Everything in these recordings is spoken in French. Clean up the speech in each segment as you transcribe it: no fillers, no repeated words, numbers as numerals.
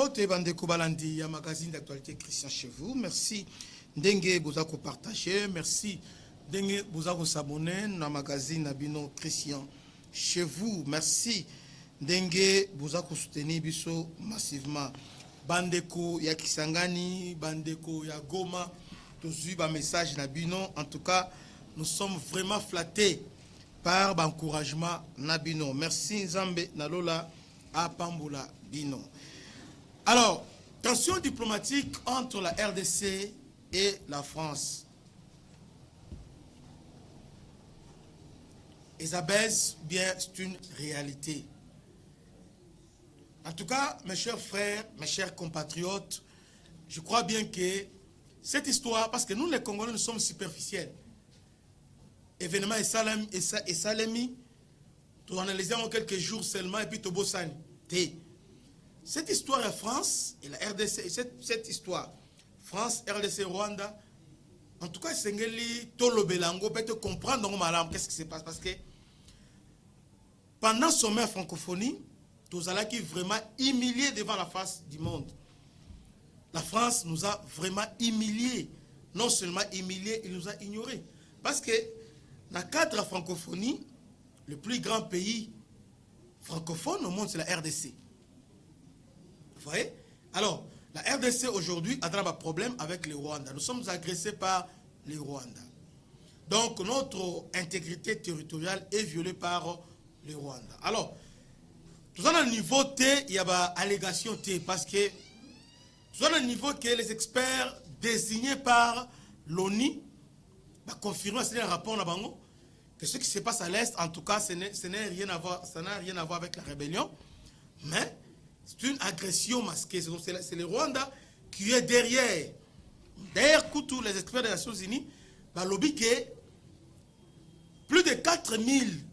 Bote Bandeko Balandi, ya magazine d'actualité Christian chez vous. Merci Dengue Bozako partager. Merci Dengue Bozako s'abonner na magazine Nabino Christian chez vous. Merci Dengue Bozako soutenir biso massivement. Bandeko ya Kisangani, Bandeko ya Goma, tous eu un message Nabino. En tout cas, nous sommes vraiment flattés par l'encouragement Nabino. Merci Nzambe Nalola à Pamboula Bino. Alors, tension diplomatique entre la RDC et la France. Isabelle, bien, c'est une réalité. En tout cas, mes chers frères, mes chers compatriotes, je crois bien que cette histoire, parce que nous les Congolais, nous sommes superficiels. Événement et Salemi, tu analyses en quelques jours seulement et puis tu bossani. Cette histoire à France et la RDC, cette histoire, France, RDC, Rwanda, en tout cas, Sengeli, Tolo Belango, peut comprendre qu'est-ce qui se passe. Parce que pendant le sommet francophonie, tous allons qui vraiment humiliés devant la face du monde. La France nous a vraiment humiliés. Non seulement humiliés, il nous a ignorés. Parce que dans le cadre de la francophonie, le plus grand pays francophone au monde, c'est la RDC. Vous voyez? Alors, la RDC aujourd'hui a un problème avec les Rwandais. Nous sommes agressés par les Rwandais. Donc, notre intégrité territoriale est violée par les Rwandais. Alors, tout ça, dans le niveau T, il y a une allégation T, parce que tout ça, dans le niveau que les experts désignés par l'ONU confirment, c'est un rapport que ce qui se passe à l'Est, en tout cas, ça n'a rien à voir avec la rébellion, mais c'est une agression masquée. C'est le Rwanda qui est derrière. D'ailleurs, tous les experts des Nations Unies, lobby que plus de 4000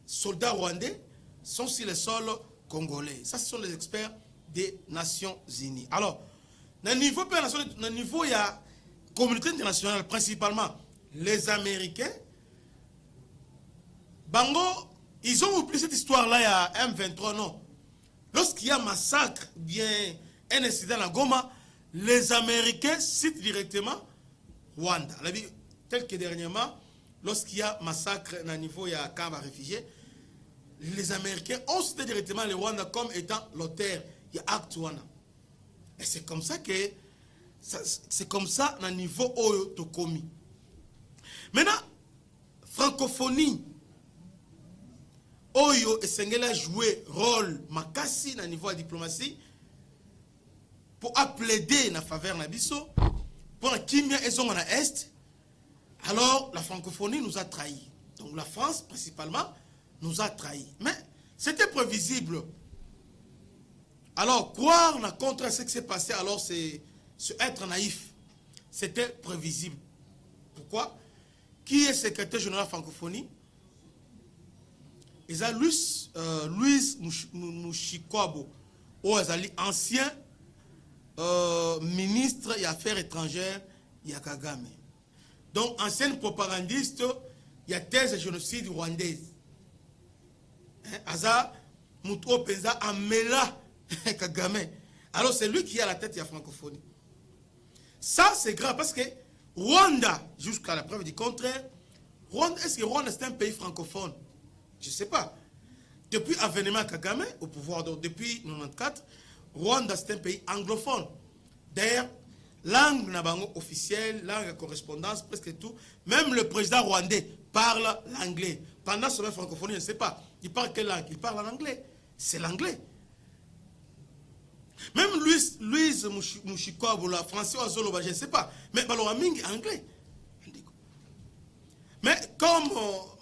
soldats rwandais sont sur le sol congolais. Ça, ce sont les experts des Nations Unies. Alors, dans le niveau il y a la communauté internationale, principalement les Américains. Bango, ils ont oublié cette histoire-là il y a M23, non. Lorsqu'il y a un massacre, bien un incident à Goma, les Américains citent directement Rwanda. Tel que dernièrement, lorsqu'il y a un massacre à niveau, il y a un camp de réfugiés, les Américains ont cité directement le Rwanda comme étant l'auteur. Il y a acte Rwanda. Et c'est comme ça que, c'est comme ça, dans le niveau Oyo Tokomi. Maintenant, francophonie, Oyo et Sengela joué rôle makasi na niveau de diplomatie pour plaider na faveur na biso pour la kimia et son na est. Alors la francophonie nous a trahis. Donc la France principalement nous a trahis. Mais c'était prévisible. Alors croire na contre ce qui s'est passé, alors c'est être naïf. C'était prévisible. Pourquoi? Qui est secrétaire général francophonie? Ils ont Louise Mouchikwabo, ancien ministre des Affaires étrangères de Kagame. Donc, ancien propagandiste, il y a thèse génocide rwandaise. Aza Moutou Penza Amela Kagame. Alors, c'est lui qui est à la tête de la francophonie. Ça, c'est grave parce que Rwanda, jusqu'à la preuve du contraire, est-ce que Rwanda c'est un pays francophone? Je ne sais pas. Depuis l'avènement Kagame au pouvoir, donc depuis 1994, Rwanda c'est un pays anglophone. D'ailleurs, langue officielle, langue de correspondance, presque tout. Même le président rwandais parle l'anglais. Pendant ce francophonie, je ne sais pas. Il parle quelle langue? Il parle en anglais. C'est l'anglais. Même Louise Mouchikwabo, français ou azoloba, je ne sais pas. Mais Baloraming est anglais. Mais comme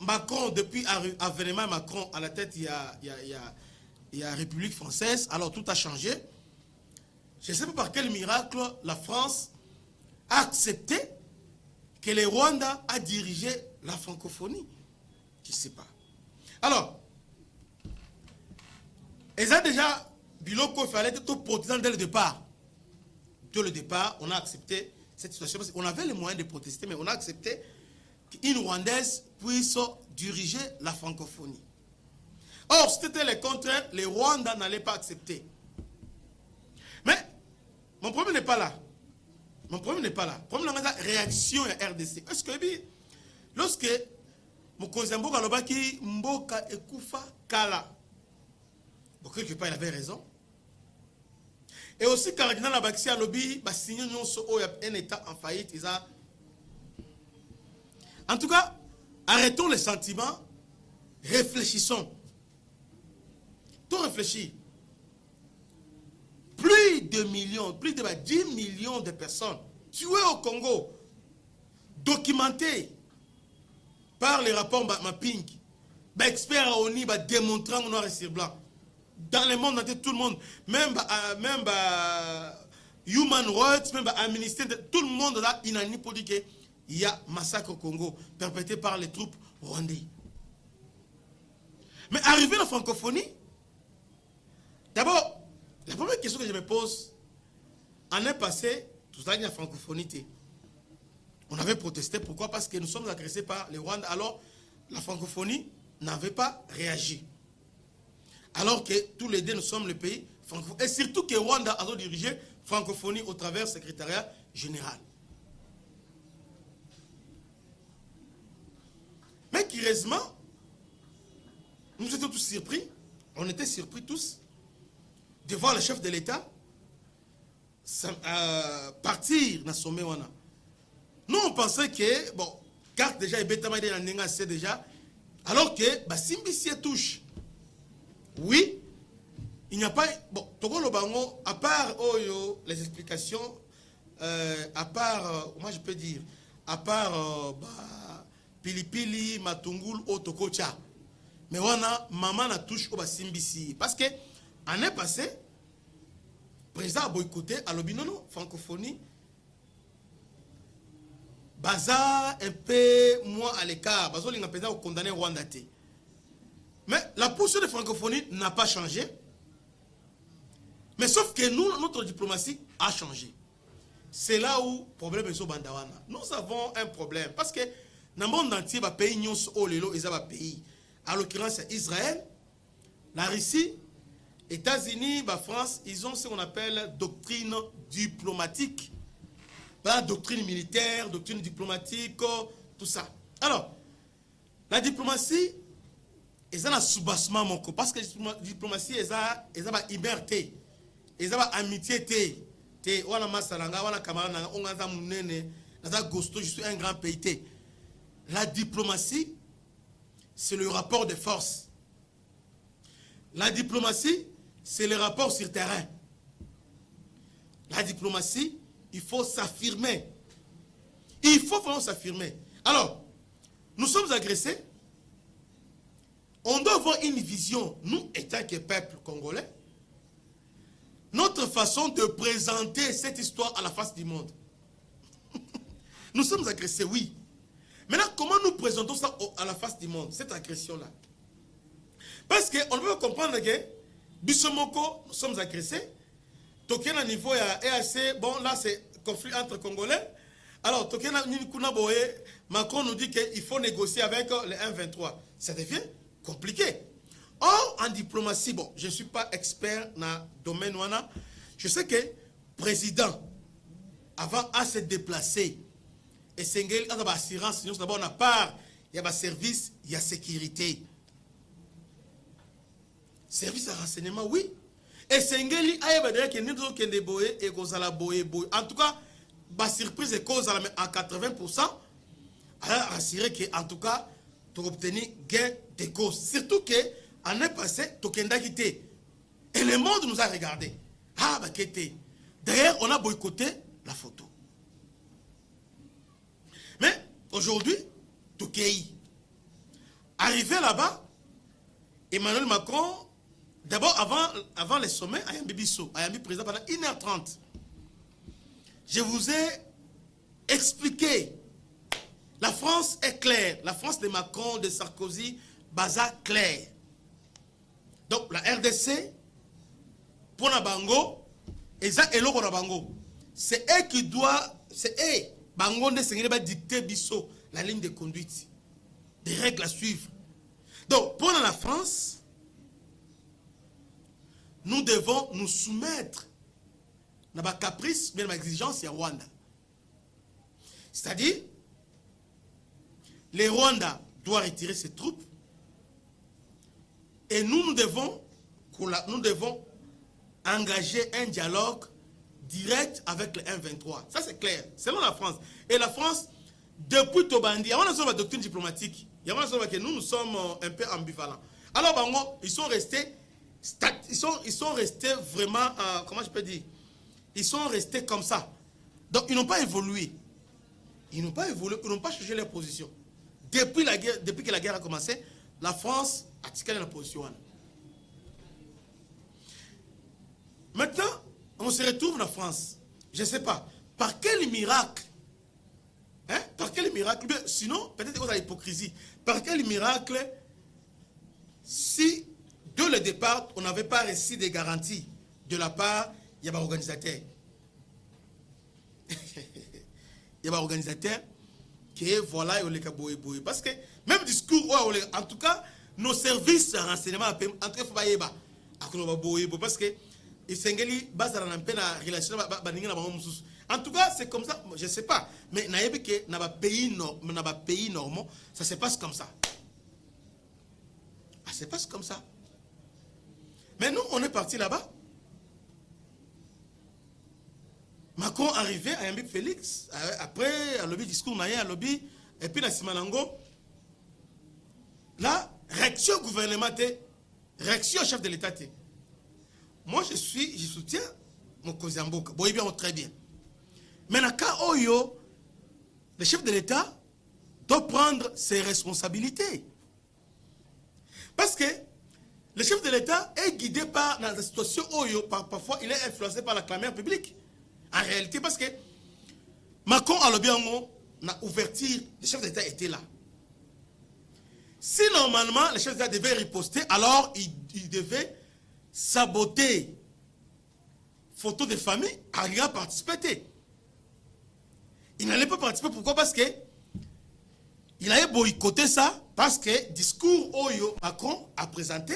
Macron, depuis l'avènement Macron à la tête, il y a la République française, alors tout a changé. Je ne sais pas par quel miracle la France a accepté que le Rwanda a dirigé la francophonie. Je ne sais pas. Alors, ils ont déjà biloko il fallait être protestant dès le départ. Dès le départ, on a accepté cette situation parce qu'on avait les moyens de protester, mais on a accepté qu'une Rwandaise puisse diriger la francophonie. Or, si c'était le contraire, les Rwandais n'allaient pas accepter. pas là. Mon problème n'est pas là. Le problème est la réaction à RDC. Est-ce que lorsque Mokonzi Mboka alobaki Mboka ekufa kala, bon, quelque part il avait raison. Et aussi cardinal Abaxi alobi ba signé nyonso o un état en faillite. En tout cas, arrêtons les sentiments, réfléchissons. Tout réfléchir. Plus de millions, plus de 10 millions de personnes tuées au Congo, documentées par les rapports mapping, experts à ONU démontrant noir et sur blanc. Dans le monde entier, tout le monde, même Human Rights, même Amnesty, tout le monde là, il n'a ni pour dire qu'il y a massacre au Congo perpétré par les troupes rwandaises. Mais arrivé à la francophonie, d'abord, la première question que je me pose, l'année passée, tout ça, il y a la francophonie. On avait protesté, pourquoi? Parce que nous sommes agressés par les Rwandais. Alors, la francophonie n'avait pas réagi. Alors que tous les deux, nous sommes le pays francophone. Et surtout que Rwanda a dirigé francophonie au travers du secrétariat général. Mais curieusement, nous étions tous surpris. On était surpris tous de voir le chef de l'État partir dans sommet. Nous, on pensait que, bon, carte déjà, et Betama c'est déjà, alors que, Simbisi touche. Oui, il n'y a pas, bon, Togo Lobango, à part les explications, à part, moi je peux dire, à part Pilipili, Matungul, Otokocha, mais on a, maman a touché au Simbisi. Parce que, l'année passée, le président a boycotté à l'Obi, non, francophonie, Baza un peu moins à l'écart, Baza il a président condamné Rwanda. Mais la position de francophonie n'a pas changé. Mais sauf que nous, notre diplomatie a changé. C'est là où le problème est au Bandawana. Nous avons un problème. Parce que dans le monde entier, les pays sont pays. À l'occurrence, Israël, la Russie, États-Unis, la France, ils ont ce qu'on appelle doctrine diplomatique. La doctrine militaire, doctrine diplomatique, tout ça. Alors, la diplomatie, ils ont un soubassement, parce que la diplomatie, ils ont une liberté, ils ont une amitié. Je suis un grand pays. La diplomatie, c'est le rapport de force. La diplomatie, c'est le rapport sur terrain. La diplomatie, il faut s'affirmer. Il faut vraiment s'affirmer. Alors, nous sommes agressés. On doit avoir une vision, nous, étant que peuple congolais, notre façon de présenter cette histoire à la face du monde. Nous sommes agressés, oui. Maintenant, comment nous présentons ça à la face du monde, cette agression-là? Parce qu'on peut comprendre que, Bissomoko, nous sommes agressés. Token à niveau EAC, bon, là, c'est conflit entre Congolais. Alors, Token à Nikunaboé, Macron nous dit qu'il faut négocier avec les 1-23. Ça devient compliqué. Or, en diplomatie, bon, je ne suis pas expert dans le domaine. Je sais que le président, avant à se déplacer, et c'est une assurance, d'abord, on a part, il y a un service, il y a sécurité. Service à renseignement, oui. Et c'est une en tout cas, la surprise est cause à 80%, alors assurer que, en tout cas, tu as obtenu gain de cause. Surtout que, l'année passée, tu as quitté. Et le monde nous a regardé. Ah, bah, quitté. D'ailleurs, on a boycotté la photo. Mais, aujourd'hui, tu es arrivé là-bas, Emmanuel Macron, d'abord, avant les sommets, Ayambi Bisso, Ayambi président pendant 1h30. Je vous ai expliqué. La France est claire. La France de Macron, de Sarkozy, Baza clair. Donc, la RDC, pour Nabango, et ça, et l'autre Nabango. C'est eux qui doivent, c'est eux, Bango de Seigneur, dicter Bisso, la ligne de conduite, des règles à suivre. Donc, pour la France, nous devons nous soumettre n'a pas caprice, mais n'a pas exigence, il y a Rwanda. C'est-à-dire, les Rwandais doivent retirer ses troupes et nous devons engager un dialogue direct avec le M23. Ça, c'est clair. Selon la France. Et la France, depuis Tobandi, avant la doctrine diplomatique, nous sommes un peu ambivalents. Alors, Bango, ils sont restés vraiment, comment je peux dire, ils sont restés comme ça. Donc, ils n'ont pas évolué. Ils n'ont pas évolué, ils n'ont pas changé leur position. Depuis que la guerre a commencé, la France a tiré la position. Maintenant, on se retrouve en France. Je ne sais pas. Par quel miracle? Par quel miracle? Sinon, peut-être qu'on a l'hypocrisie. Par quel miracle, si, dès le départ, on n'avait pas reçu des garanties de la part, il y a un organisateur. Il y a un organisateur qui est, voilà, parce que, même discours, en tout cas, nos services de renseignement, en tout cas, il faut pas y aller. Parce que, en tout cas, c'est comme ça, je ne sais pas. Mais dans les pays normaux, ça se passe comme ça. Ça se passe comme ça. Mais nous, on est parti là-bas. Macron arrivé à Yambik Félix, après, à lobby discours, à lobby, et puis la Simanango. Là, réaction gouvernementale, réaction chef de l'État. Moi, je soutiens mon Kozamboka. Bon, bien, très bien. Mais dans le cas où le chef de l'État doit prendre ses responsabilités. Parce que le chef de l'État est guidé par, dans la situation où parfois il est influencé par la clameur publique. En réalité, parce que Macron a le bien na ouverture, le chef d'État était là. Si normalement le chef d'État devait riposter, alors il devait saboter photo de famille, à participer. Il n'allait pas participer. Pourquoi? Parce que il allait boycotter ça, parce que discours Oyo Macron a présenté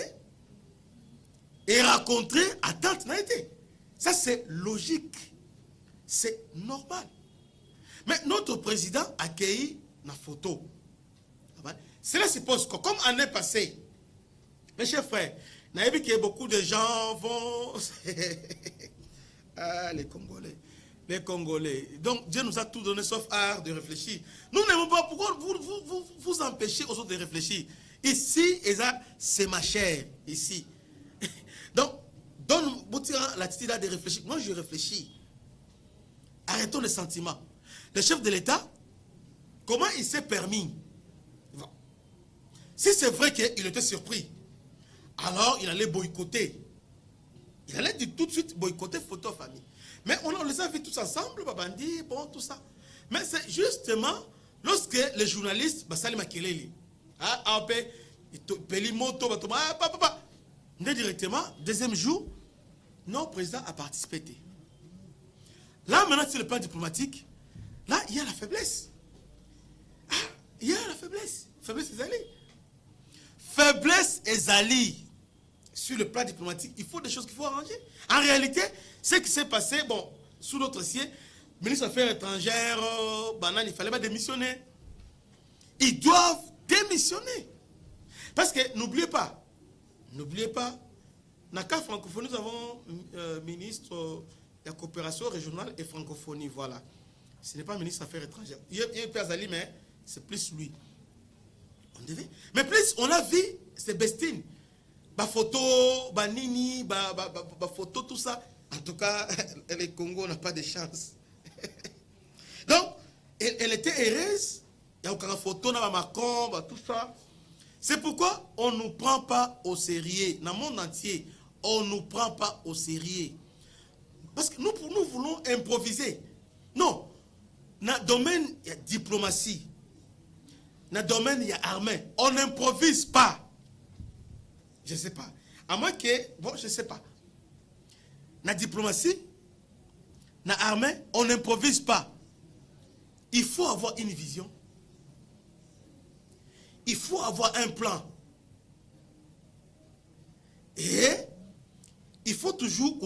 et raconté attente n'a été. Ça c'est logique. C'est normal. Mais notre président a accueilli la photo. Cela suppose que, comme l'année passée, mes chers frères, il y a vu que beaucoup de gens vont... ah, les Congolais. Les Congolais. Donc, Dieu nous a tout donné sauf art de réfléchir. Nous n'aimons pas. Pourquoi vous empêchez aux autres de réfléchir? Ici, c'est ma chair. Ici. Donc, donne-moi l'attitude de réfléchir. Moi, je réfléchis. Arrêtons les sentiments. Le chef de l'État, comment il s'est permis? Bon. Si c'est vrai qu'il était surpris, alors il allait boycotter. Il allait tout de suite boycotter photo famille. Mais on les a vus tous ensemble, Babandi, bon, tout ça. Mais c'est justement lorsque les journalistes, Salim Akelele, directement, deuxième jour, notre président a participé. Là, maintenant, sur le plan diplomatique, là, il y a la faiblesse. Ah, il y a la faiblesse. Faiblesse Ezali. Faiblesse Ezali. Sur le plan diplomatique, il faut des choses qu'il faut arranger. En réalité, ce qui s'est passé, bon, sous notre ciel, ministre des Affaires étrangères, il fallait pas démissionner. Ils doivent démissionner. Parce que, n'oubliez pas, dans le cas francophonie, nous avons ministre... la coopération régionale et francophonie, voilà. Ce n'est pas le ministre des Affaires étrangères. Il y a Pazali, mais c'est plus lui. On devait. Mais plus, on a vu, c'est Bestine. Ba photo, ba nini, ba photo, tout ça. En tout cas, le Congo n'a pas de chance. Donc, elle était heureuse. Il y a aucune photo, dans Macron, tout ça. C'est pourquoi on ne nous prend pas au sérieux. Dans le monde entier, on ne nous prend pas au sérieux. Parce que nous voulons improviser. Non. Dans le domaine, il y a diplomatie. Dans le domaine, il y a armée. On n'improvise pas. Je ne sais pas. À moins que, bon, je ne sais pas. Dans la diplomatie, dans l'armée, on n'improvise pas. Il faut avoir une vision. Il faut avoir un plan. Et il faut toujours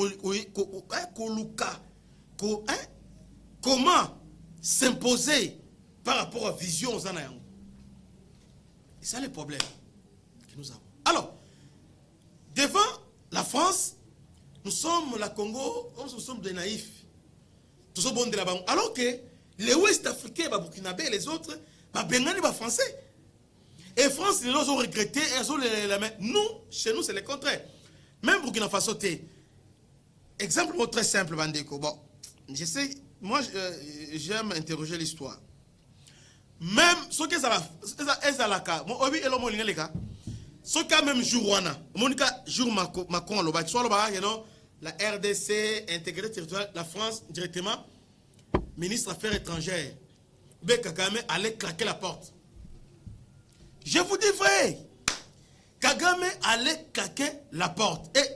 comment s'imposer par rapport à vision aux Anayango. Et c'est le problème que nous avons. Alors, devant la France, nous sommes la Congo, nous sommes des naïfs. Nous sommes bons de la banque. Alors que les Ouest-Africains, les Burkinabés et les autres, les Bengani, les Français. Et France, les autres ont regretté, elles ont la main. Nous, chez nous, c'est le contraire. Même Burkina Faso, exemple très simple, Bandeko. Bon, je sais, moi, j'aime interroger l'histoire. Même ce que ça va, c'est la cas. Moi, oui, et l'homme, les cas. Ce cas même jour wana, monika jour Macron le soit la RDC intégrité territoriale, la France directement, ministre Affaires étrangères, Kagame allait claquer la porte. Je vous dis vrai, Kagame allait claquer la porte et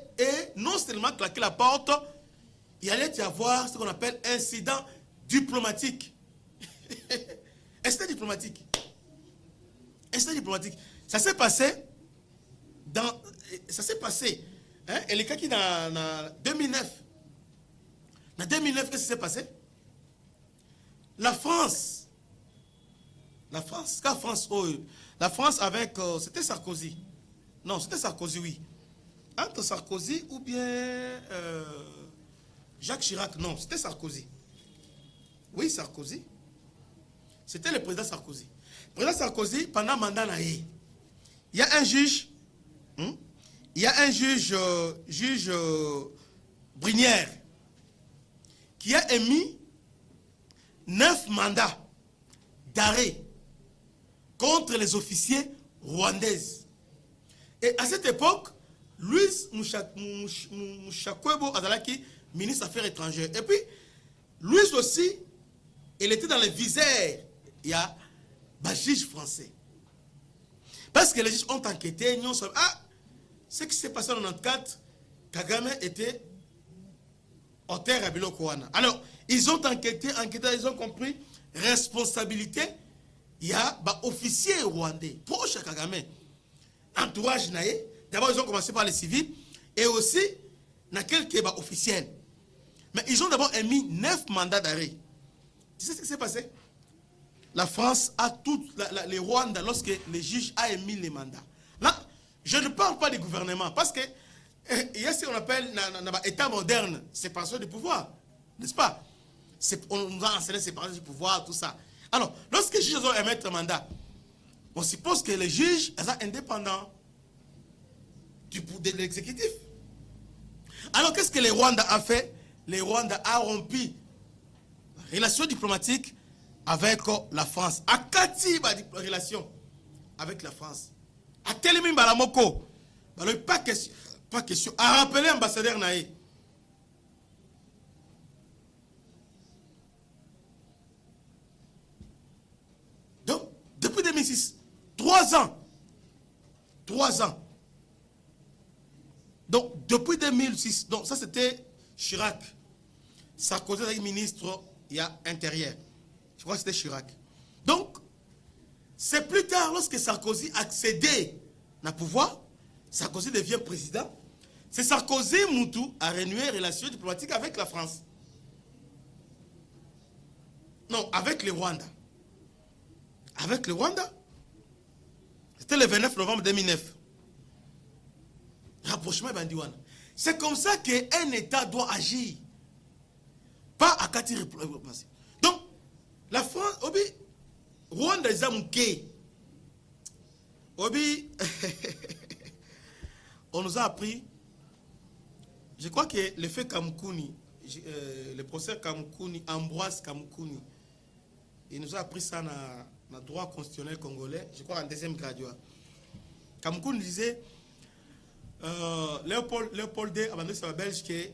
non seulement claquer la porte, il allait y avoir ce qu'on appelle incident diplomatique. Incident diplomatique. Incident diplomatique. Ça s'est passé. Ça s'est passé. Hein? Et les cas qui dans 2009. En 2009, qu'est-ce qui s'est passé? La France avec... c'était Sarkozy. Non, c'était Sarkozy, oui. Entre Sarkozy ou bien Jacques Chirac. Non, c'était Sarkozy. Oui, Sarkozy. C'était le président Sarkozy. Le président Sarkozy, pendant le mandat, il y a un juge... Il y a un juge Brinière qui a émis 9 mandats d'arrêt contre les officiers rwandaises. Et à cette époque, Louis Mouchakwebo Azalaki, ministre des Affaires étrangères. Et puis, Louis aussi, il était dans les visères. Il y a un juge français. Parce que les juges ont enquêté, ce qui s'est passé en 94, Kagame était auteur à Bilokouana. Alors, ils ont enquêté, ils ont compris, responsabilité, il y a des officiers rwandais, proches à Kagame, entourage naé. D'abord, ils ont commencé par les civils, et aussi, il y a quelques officiels. Mais ils ont d'abord émis 9 mandats d'arrêt. Tu sais ce qui s'est passé? La France a tout, les Rwandais, lorsque les juges ont émis les mandats. Là, je ne parle pas du gouvernement, parce que il y a ce qu'on appelle l'État moderne, séparation du pouvoir, n'est-ce pas? On nous a enseigné séparation du pouvoir, tout ça. Alors, lorsque les juges ont émis un mandat, on suppose que les juges sont indépendants de l'exécutif. Alors, qu'est-ce que les Rwandais ont fait? Les Rwandais ont rompu la relation diplomatique avec la France. À Kati, la relation avec la France. À Telemi Balamoko, pas question. À rappeler l'ambassadeur Naé. Donc, depuis 2006, 3 ans. 3 ans. Donc, depuis 2006, donc ça c'était Chirac. Sarkozy était ministre, il y a intérieur. Je crois que c'était Chirac. Donc, c'est plus tard, lorsque Sarkozy a accédé au pouvoir, Sarkozy devient président. C'est Sarkozy, Moutou, a renoué les relations diplomatiques avec la France. Non, avec le Rwanda. Avec le Rwanda. C'était le 29 novembre 2009. Rapprochement Bandiwana. C'est comme ça qu'un État doit agir. Pas à Kati. Donc, la France, Obi, Rwanda Zamouké. Obi, on nous a appris, je crois que le fait Kamkouni, le professeur Kamkouni, Ambroise Kamkouni, il nous a appris ça dans le droit constitutionnel congolais, je crois en 2e graduat. Kamkouni disait, Léopold II, avant de la Belge, que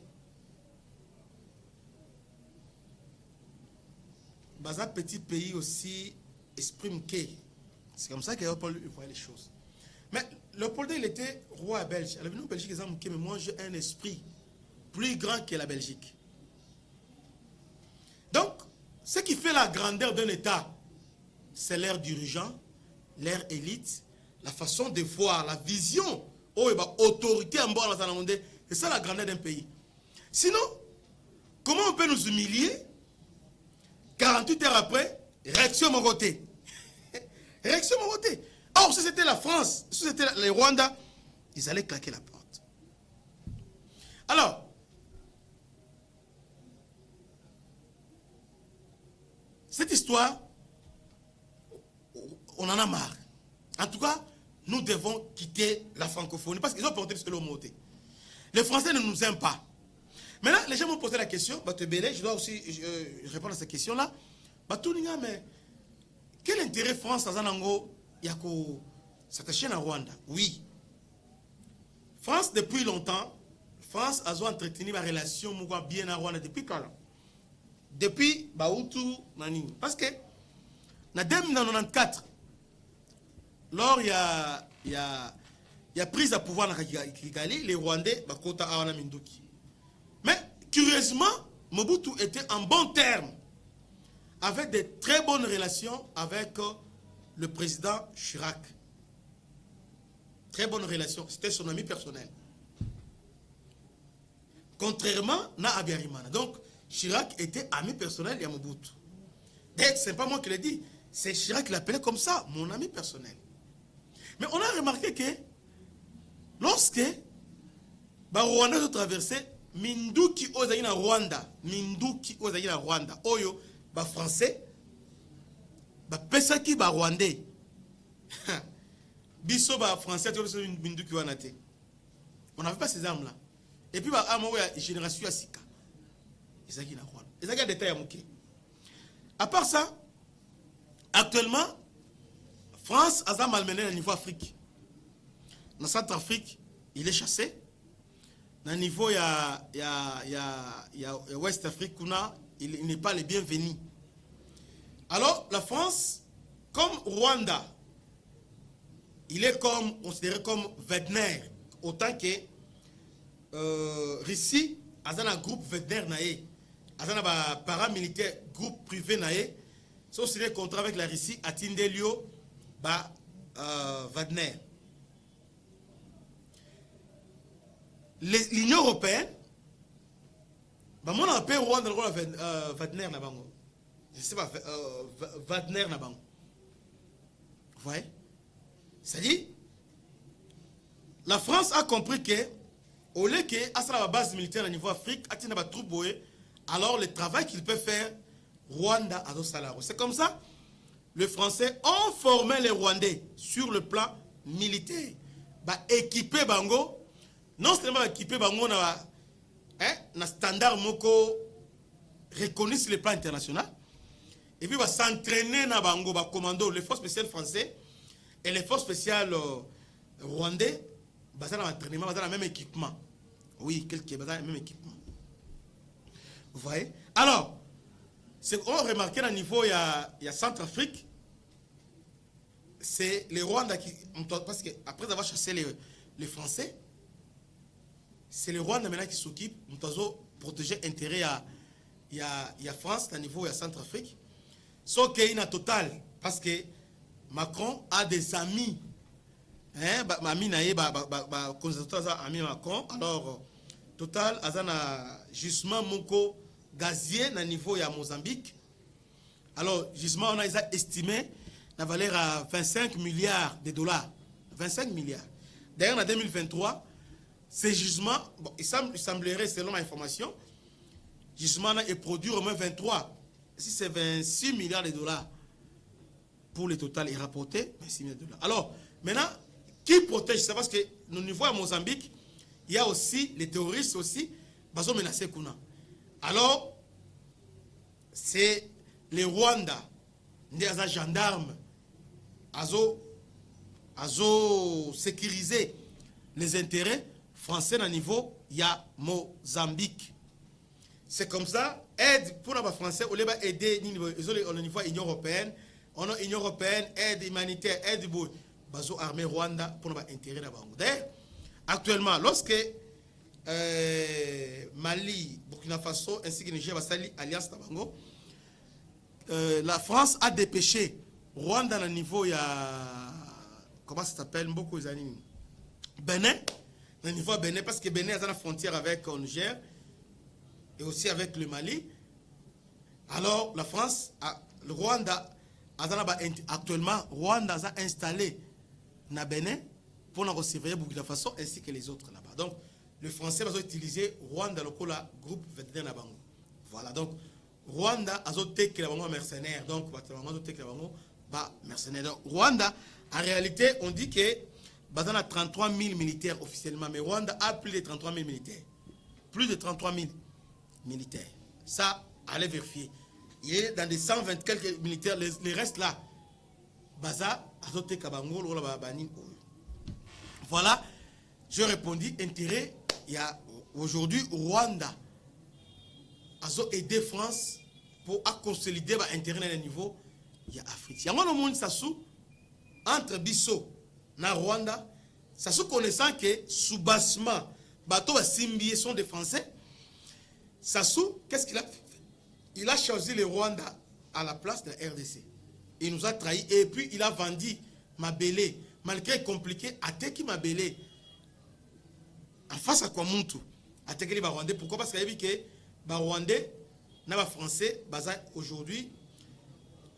dans un petit pays aussi exprime que c'est comme ça que Léopold voyait les choses. Mais Léopold il était roi belge. Elle est venue en Belgique, mais moi j'ai un esprit plus grand que la Belgique. Donc, ce qui fait la grandeur d'un État, c'est l'air dirigeant, l'air élite, la façon de voir, la vision, autorité en bord dans le monde. C'est ça la grandeur d'un pays. Sinon, comment on peut nous humilier. 48 heures après, réaction mon côté. Réaction mon côté. Or, si c'était la France, si c'était le Rwanda, ils allaient claquer la porte. Alors, cette histoire, on en a marre. En tout cas, nous devons quitter la francophonie parce qu'ils ont porté le mot. Les Français ne nous aiment pas. Maintenant, les gens m'ont posé la question, je dois aussi répondre à cette question-là. Mais quel intérêt France a s'attacher à Rwanda? Oui. France, depuis longtemps, France a entretenu ma relation bien à Rwanda depuis quand? Depuis Baoutou Nani. Parce que, en 1994, lors il y a prise à pouvoir dans Kigali, les Rwandais, Bakota Awana Minduki. Mais, curieusement, Mobutu était en bon terme, avec de très bonnes relations avec le président Chirac. Très bonnes relations, c'était son ami personnel. Contrairement à Abiyarimana. Donc, Chirac était ami personnel de Mobutu. Ce n'est pas moi qui l'ai dit, c'est Chirac qui l'appelait comme ça, mon ami personnel. Mais on a remarqué que lorsque Rwanda a traversé, Minduki Ozaïna Rwanda, Oyo, Français, Pesaki Rwandais. Biso Français, Minduki Wanate. On n'avait pas ces armes-là. Et puis, la génération à Sika. Ils ont des détails à Mouké. À part ça, actuellement, France a malmené au niveau Afrique. Dans Centrafrique, il est chassé. Dans le niveau West Afrique, il n'est pas le bienvenu. Alors, la France, comme Rwanda, il est considéré comme Wagner, autant que Russie a un groupe Wagner naé, a un paramilitaire groupe privé naé, sont signés contrat avec la Russie à Tindelio, Wagner. L'Union européenne, mon appel Rwanda Wagner na bango. Je sais pas, Wagner na bango. Vous voyez? C'est-à-dire, la France a compris que, au lieu que à la base militaire au niveau Afrique, alors le travail qu'il peut faire, Rwanda a salaro. C'est comme ça, les Français ont formé les Rwandais sur le plan militaire. Équipé bango, non seulement équipé bango na standard moko reconnu sur le plan international, et puis s'entraîner na bango, commando, les forces spéciales français et les forces spéciales rwandais, ils ont entraînement, ils ont le même équipement. Oui, quelques ils ont le même équipement. Vous voyez? Alors, c'est qu'on a remarqué à niveau, il y a Centrafrique, c'est les Rwandais qui, parce qu'après avoir chassé les Français, c'est les Rwandais maintenant qui s'occupent de protéger l'intérêt il y a France, à niveau il y a Centrafrique. Sauf qu'il y a total, parce que Macron a des amis. Ami ami Macron. Alors, total, azana gisement moko gazier na niveau ya Mozambique. Alors, gisement on a estimé la valeur à 25 milliards de dollars. 25 milliards. D'ailleurs, en 2023, ces gisements, bon, il semblerait, selon ma information, gisement est produit au moins 23. Si c'est 26 milliards de dollars pour le total, il rapporté 26 milliards de dollars. Alors, maintenant, qui protège ça? Parce que au niveau à Mozambique, il y a aussi les terroristes aussi, ils sont menacés. Alors, c'est les Rwandais, des gendarmes, azo sécuriser les intérêts français à niveau, il y a Mozambique. C'est comme ça, aide pour les Français, on va aider au niveau de l'Union européenne, on a l'Union européenne, aide humanitaire, aide pour l'armée Rwanda pour nos intérêts là-bas. Actuellement, lorsque Mali, Burkina Faso ainsi que Niger va s'allier alliance Tabango, la France a dépêché Rwanda à niveau, il y a comment ça s'appelle, beaucoup d'années, Bénin, au niveau Bénin, parce que Bénin a la frontière avec Niger. et aussi avec le Mali. Alors la France, le Rwanda, actuellement, Rwanda a installé na Bénin pour surveiller Burkina Faso ainsi que les autres là-bas. Donc le français va utiliser Rwanda le groupe vétérinaire na bango. Voilà, donc Rwanda a été mercenaire, donc mercenaire. Donc, Rwanda, en réalité, on dit que Bazan a 33 000 militaires officiellement, mais Rwanda a plus de 33 000 militaires. Plus de 33 000 militaires. Ça, allez vérifier. Il est dans des 120 quelques militaires, les restes là. Baza, Azote Kabango, voilà, je répondis, intérêt, il y a aujourd'hui Rwanda a aidé France pour consolider l'intérêt à un niveau, il y a Afrique. Il y a un monde entre Bisso et Rwanda, ça se connaissant que sous bassement, bateau à Simbié sont des Français. Sassou, qu'est-ce qu'il a fait? Il a choisi le Rwanda à la place de la RDC. Il nous a trahis et puis il a vendu Mabélé. Malgré compliqué, Ateki Mabélé. En face à quoi Muntu Ateki les Rwandais. Pourquoi? Parce qu'il a dit que les Rwandais, les Français, aujourd'hui,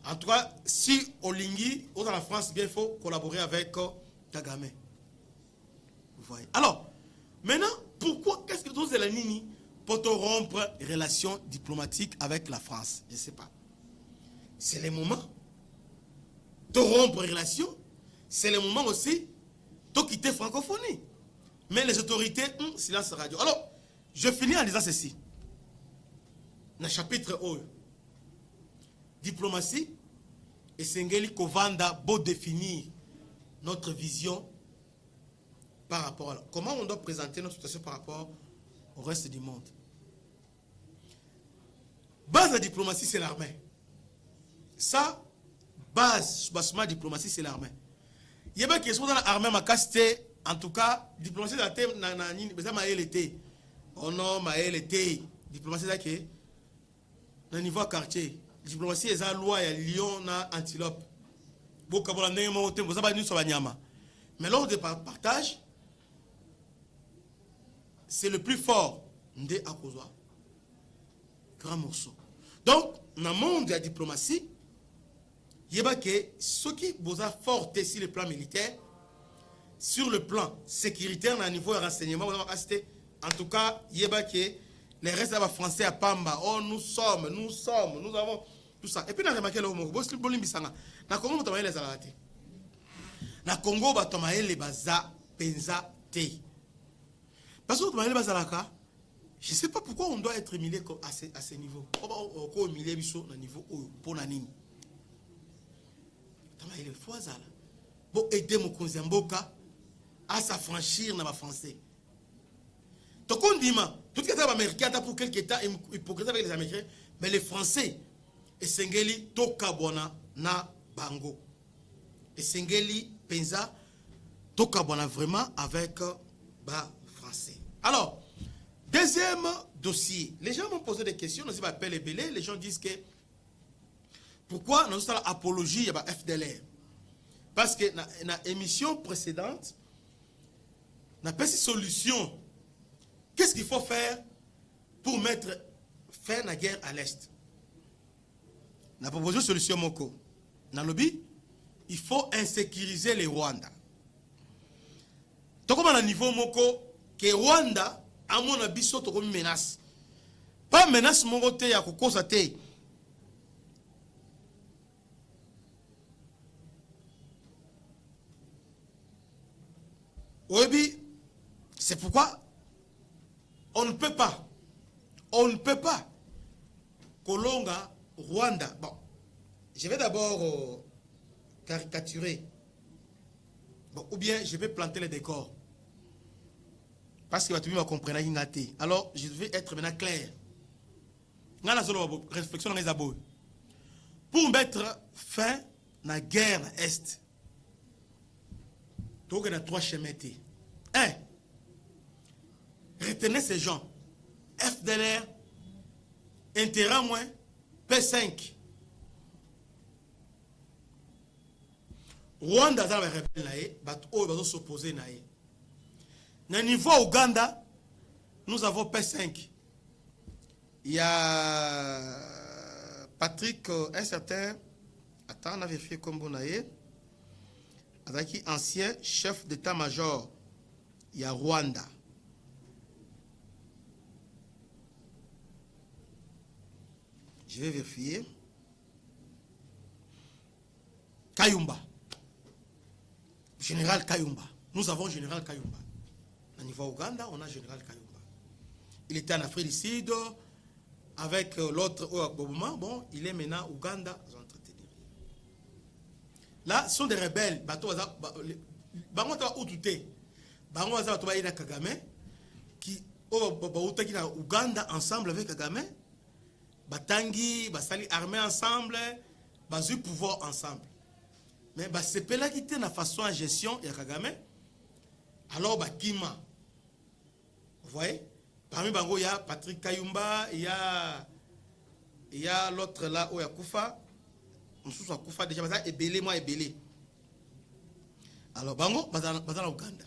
en tout cas, si Olingi, dans la France, il faut collaborer avec Kagame. Vous voyez. Alors, maintenant, pourquoi, qu'est-ce que nous avons la Nini pour rompre les relations diplomatiques avec la France? Je ne sais pas. C'est le moment de rompre les relations. C'est le moment aussi de quitter la francophonie. Mais les autorités ont silence radio. Alors, je finis en disant ceci. Dans le chapitre 1, diplomatie, et Sengeli Kovanda, beau définir notre vision par rapport à comment on doit présenter notre situation par rapport au reste du monde. Base de la diplomatie, c'est l'armée. Ça, base, bassement diplomatie, c'est l'armée. Il y a des questions dans l'armée, en tout cas, diplomatie de la thème, oh non, diplomatie de la niveau quartier. Diplomatie est la loi, il y a Lyon, Antilope. Mais lors de partage, c'est le plus fort de Akozwa. Grand morceau. Donc, dans le monde de la diplomatie, il y a que ceux qui sont forts sur le plan militaire, sur le plan sécuritaire, dans le niveau de renseignement, en tout cas, il y a que les restes de français à Pamba, oh, nous avons tout ça. Et puis, on a remarqué le Congo, dans le Congo, on a les alatés. Dans le Congo, on a les baza, penza, te. Parce que on a les bazalaka, je ne sais pas pourquoi on doit être humilié à ce niveau. On doit humilier au niveau pour Nanine. Il faut pour aider mon Konzamboka à s'affranchir dans le français. Donc on dit, tout ce qui est américain pour quelques temps, hypocrite avec les Américains, mais les Français, et Sengeli Tokabona na Bango. Et Sengeli Penza Tokabona vraiment avec bas français. Alors, deuxième dossier. Les gens m'ont posé des questions, on appelle les belés. Les gens disent que pourquoi nous avons l'apologie à FDLR? Parce que dans l'émission précédente, on a pas cette solution. Qu'est-ce qu'il faut faire pour mettre fin à la guerre à l'Est? On a proposé une solution Moko. Dans le lobby, il faut insécuriser les Rwandais. Donc, comme à niveau Moko, que Rwanda, à mon avis, sont une menace. Pas une menace, mon côté, à cause de oui, c'est pourquoi on ne peut pas, Kolonga, Rwanda. Bon, je vais d'abord caricaturer, bon, ou bien je vais planter les décors. Parce que tout le monde va comprendre. Alors, je vais être maintenant clair. Réflexion dans les abos. Pour mettre fin à la guerre Est, il y a 3 chemins. 1. Retenez ces gens. FDLR, intérêt moins, P5. Rwanda, ça va rebelle, va s'opposer. Au niveau Ouganda, nous avons P5. Il y a Patrick, un certain, attends, on a vérifié comme Bonaye, avec ancien chef d'état-major, il y a Rwanda. Je vais vérifier. Kayumba. Général Kayumba. Nous avons Général Kayumba. Au niveau Ouganda, on a Général Kayumba. Il était en Afrique du Sud avec l'autre Obama. Bon, il est maintenant au Ouganda. Là, ce sont des rebelles. Qui au Ouganda ensemble avec Kagame. Batangi, basali armée ensemble, basu pouvoir ensemble. Mais c'est là qui était la façon de gestion de Kagame. Alors Bakima. Vous voyez? Parmi Bango, il y a Patrick Kayumba, il y a l'autre là, où il y a Koufa. On sous Koufa déjà, et belé, moi et belé. Alors Bango, dans Ouganda.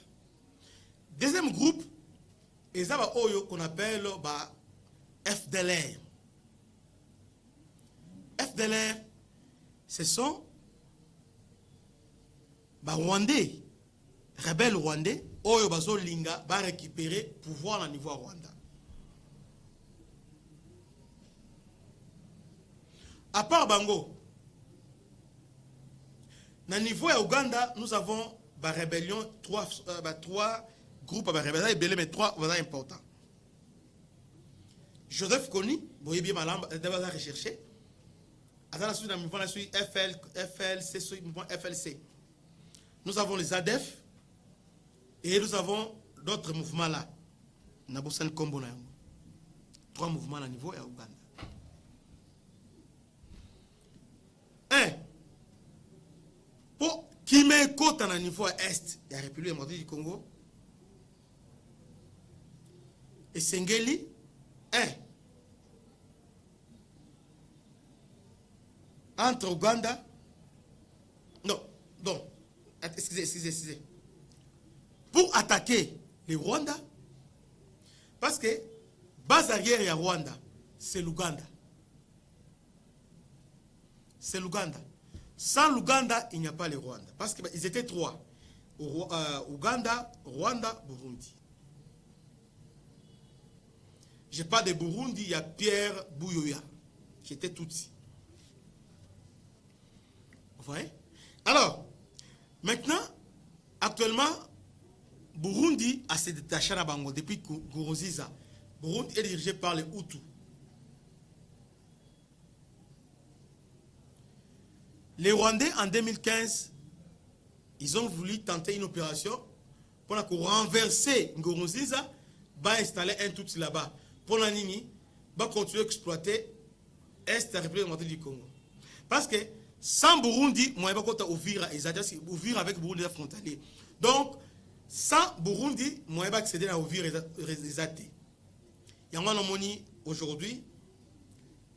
Deuxième groupe, et ça qu'on appelle FDLR. FDLR, ce sont Rwandais, rebelles rwandais, Oyo Bazo Linga va récupérer pouvoir au niveau Rwanda. À part Bango, au niveau de Ouganda, nous avons la rébellion, trois groupes de rébellion, mais trois importants. Joseph Kony, vous voyez bien Malamba, il va rechercher. FLC. Nous avons les ADF et nous avons d'autres mouvements là. Trois mouvements à niveau et à Ouganda. Pour qui met côte à niveau est, il y a la République démocratique du Congo. Et Sengeli, entre Ouganda, excusez. Pour attaquer les Rwandais, parce que base arrière et Rwanda, c'est l'Ouganda. C'est l'Ouganda. Sans l'Ouganda, il n'y a pas les Rwandais. Parce qu'ils étaient trois. Ouganda, Rwanda, Burundi. Je parle de Burundi, il y a Pierre Bouyoya, qui était Tutsi. Vous voyez? Alors, maintenant, actuellement, Burundi a se détaché à Bango depuis Gourouziza. Burundi est dirigé par les Hutus. Les Rwandais, en 2015, ils ont voulu tenter une opération pour renverser Gourouziza, installer un Tutsi là-bas. Pour la Nini, continuer à exploiter Est de la République démocratique du Congo. Parce que sans Burundi, moi, je ne peux pas ouvrir avec Burundi frontalier. Donc, sans Burundi, moi, je vais accéder à ouvrir les athées. Il y a un aujourd'hui,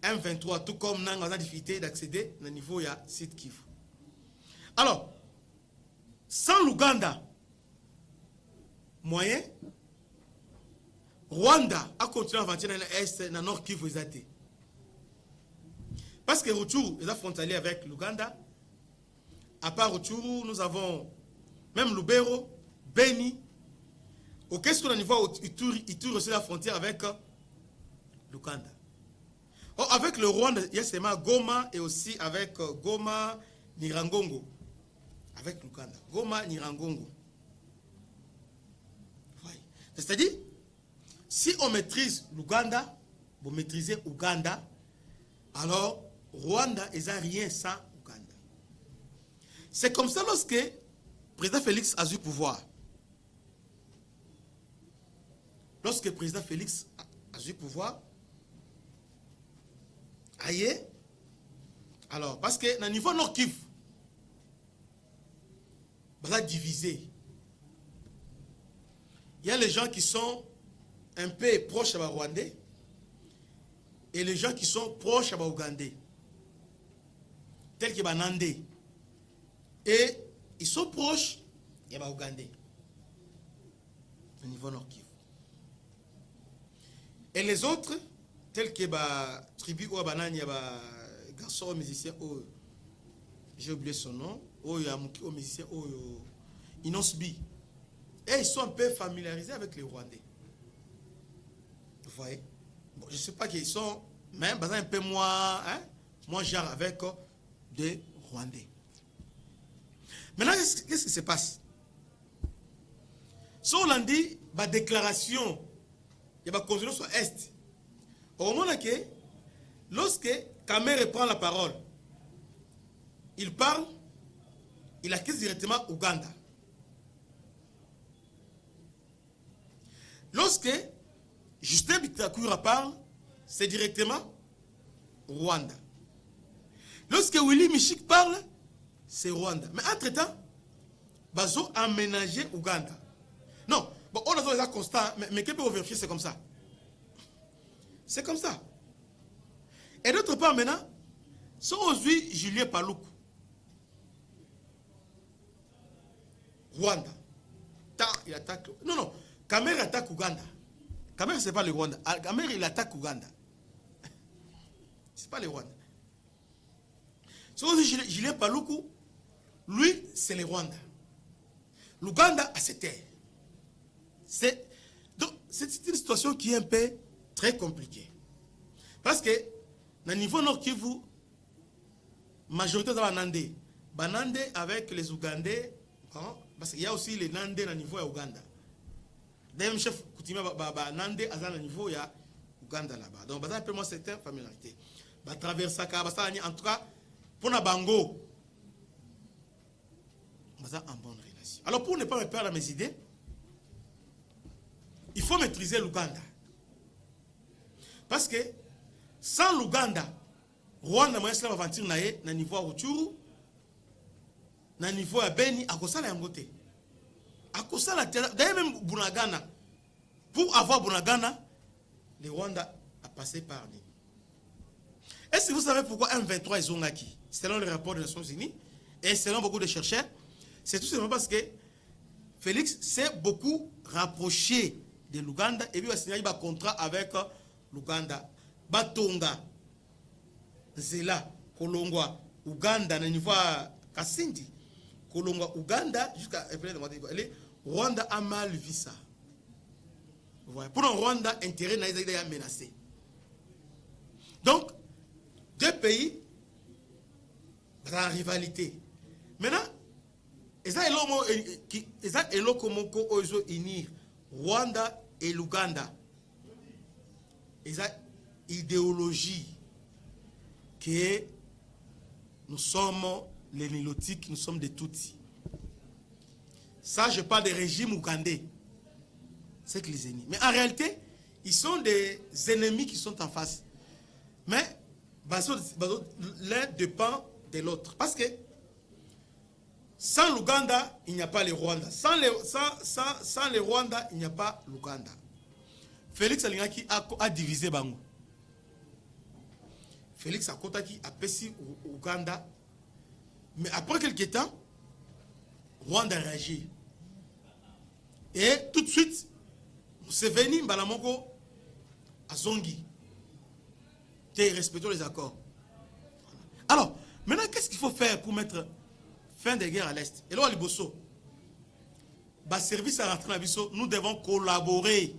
M23, tout comme nous avons difficulté d'accéder au niveau de site Kivu. Alors, sans l'Ouganda, moyen, Rwanda a continué à avancer dans l'Est, dans le Nord Kivu. Parce que Rutshuru est frontalier avec l'Ouganda. À part Rutshuru, nous avons même Lubero, Beni. Au qu'est-ce qu'on a niveau Ituri aussi la frontière avec l'Ouganda. Avec le Rwanda, il y a seulement Goma et aussi avec Goma, Nirangongo. Avec l'Ouganda. Goma, Nirangongo. C'est-à-dire, si on maîtrise l'Ouganda, vous maîtrisez l'Ouganda, alors Rwanda n'est rien sans Ouganda. C'est comme ça lorsque le président Félix a eu le pouvoir. Lorsque le président Félix a eu le pouvoir, aïe, alors, parce que dans le niveau Nord Kivu, il va diviser. Il y a les gens qui sont un peu proches à Rwandais et les gens qui sont proches à Ougandais, tels que Banandé. Et ils sont proches de Ougandais au niveau Nord Kivu. Et les autres, tel que la tribu ou banani ba garçon musicien ou j'ai oublié son nom ou il y a un musicien ou Inosbi et ils sont un peu familiarisés avec les Rwandais. Vous voyez, bon, je sais pas qu'ils sont même un peu moins moins genre avec des Rwandais. Maintenant qu'est-ce qui se passe? Si on dit la déclaration il y a une constitution sur Est. Au moment que, lorsque Kamere prend la parole, il parle, il accuse directement Ouganda. Lorsque Justin Bitakura parle, c'est directement Rwanda. Lorsque Willy Michik parle, c'est Rwanda. Mais entre-temps, Bazo a aménagé Ouganda. Non. Bon, on a déjà constat, mais que peut vérifier, c'est comme ça. C'est comme ça. Et d'autre part, maintenant, si on suit Julien Paloukou, Rwanda, il attaque. Non, non, Kamere attaque Ouganda. Kamere, ce n'est pas le Rwanda. Kamere, il attaque Ouganda. Ce n'est pas le Rwanda. Si on suit Julien Paloukou, lui, c'est le Rwanda. L'Ouganda a ses terres. Donc, c'est une situation qui est un peu très compliquée. Parce que, dans le niveau nord Kivu, majorité de Banandé. Banandé avec les Ougandais, hein, parce qu'il y a aussi les Nandés dans le niveau de Ouganda. Même chef coutumier Banandé à le niveau de Ouganda là-bas. Donc, il y a un peu moins certaines familiarités. Traverser en tout cas, pour la Bango, il y a une bonne relation. Alors, pour ne pas me perdre mes idées, il faut maîtriser l'Ouganda. Parce que sans l'Ouganda, Rwanda m'a esclave aventure na niveau à Rutshuru, na niveau à Beni, à Kosala Yangote. À Kosala, d'ailleurs même Bunagana. Pour avoir Bunagana, le Rwanda a passé par lui. Est-ce que vous savez pourquoi M23 est Zongaki? Selon le rapport des Nations Unies et selon beaucoup de chercheurs, c'est tout simplement parce que Félix s'est beaucoup rapproché de l'Ouganda et puis il a signé un contrat avec l'Ouganda. Batonga, Zela, Kolongwa, Ouganda, na niveau Kasindi, Kolongwa, Ouganda, jusqu'à Rwanda a mal vu ça. Voilà. Pour le Rwanda, intérêt n'a été menacé. Donc, deux pays en rivalité. Maintenant, ils ont unir Rwanda et l'Ouganda. Ils ont idéologie que nous sommes les Nilotiques, nous sommes des Tutsis. Ça, je parle des régimes ougandais. C'est que les ennemis. Mais en réalité, ils sont des ennemis qui sont en face. Mais l'un dépend de l'autre. Parce que sans l'Ouganda, il n'y a pas le Rwanda. Sans le Rwanda, il n'y a pas l'Ouganda. Félix Alingaki a divisé Bango. Félix Akotaki a pessi Ouganda. Mais après quelques temps, Rwanda a réagi. Et tout de suite, c'est venu Mbalamoko à Zongi. Respectons les accords. Alors, maintenant, qu'est-ce qu'il faut faire pour mettre fin des guerres à l'Est? Et là, à Liboso, service à rentrer à Liboso, nous devons collaborer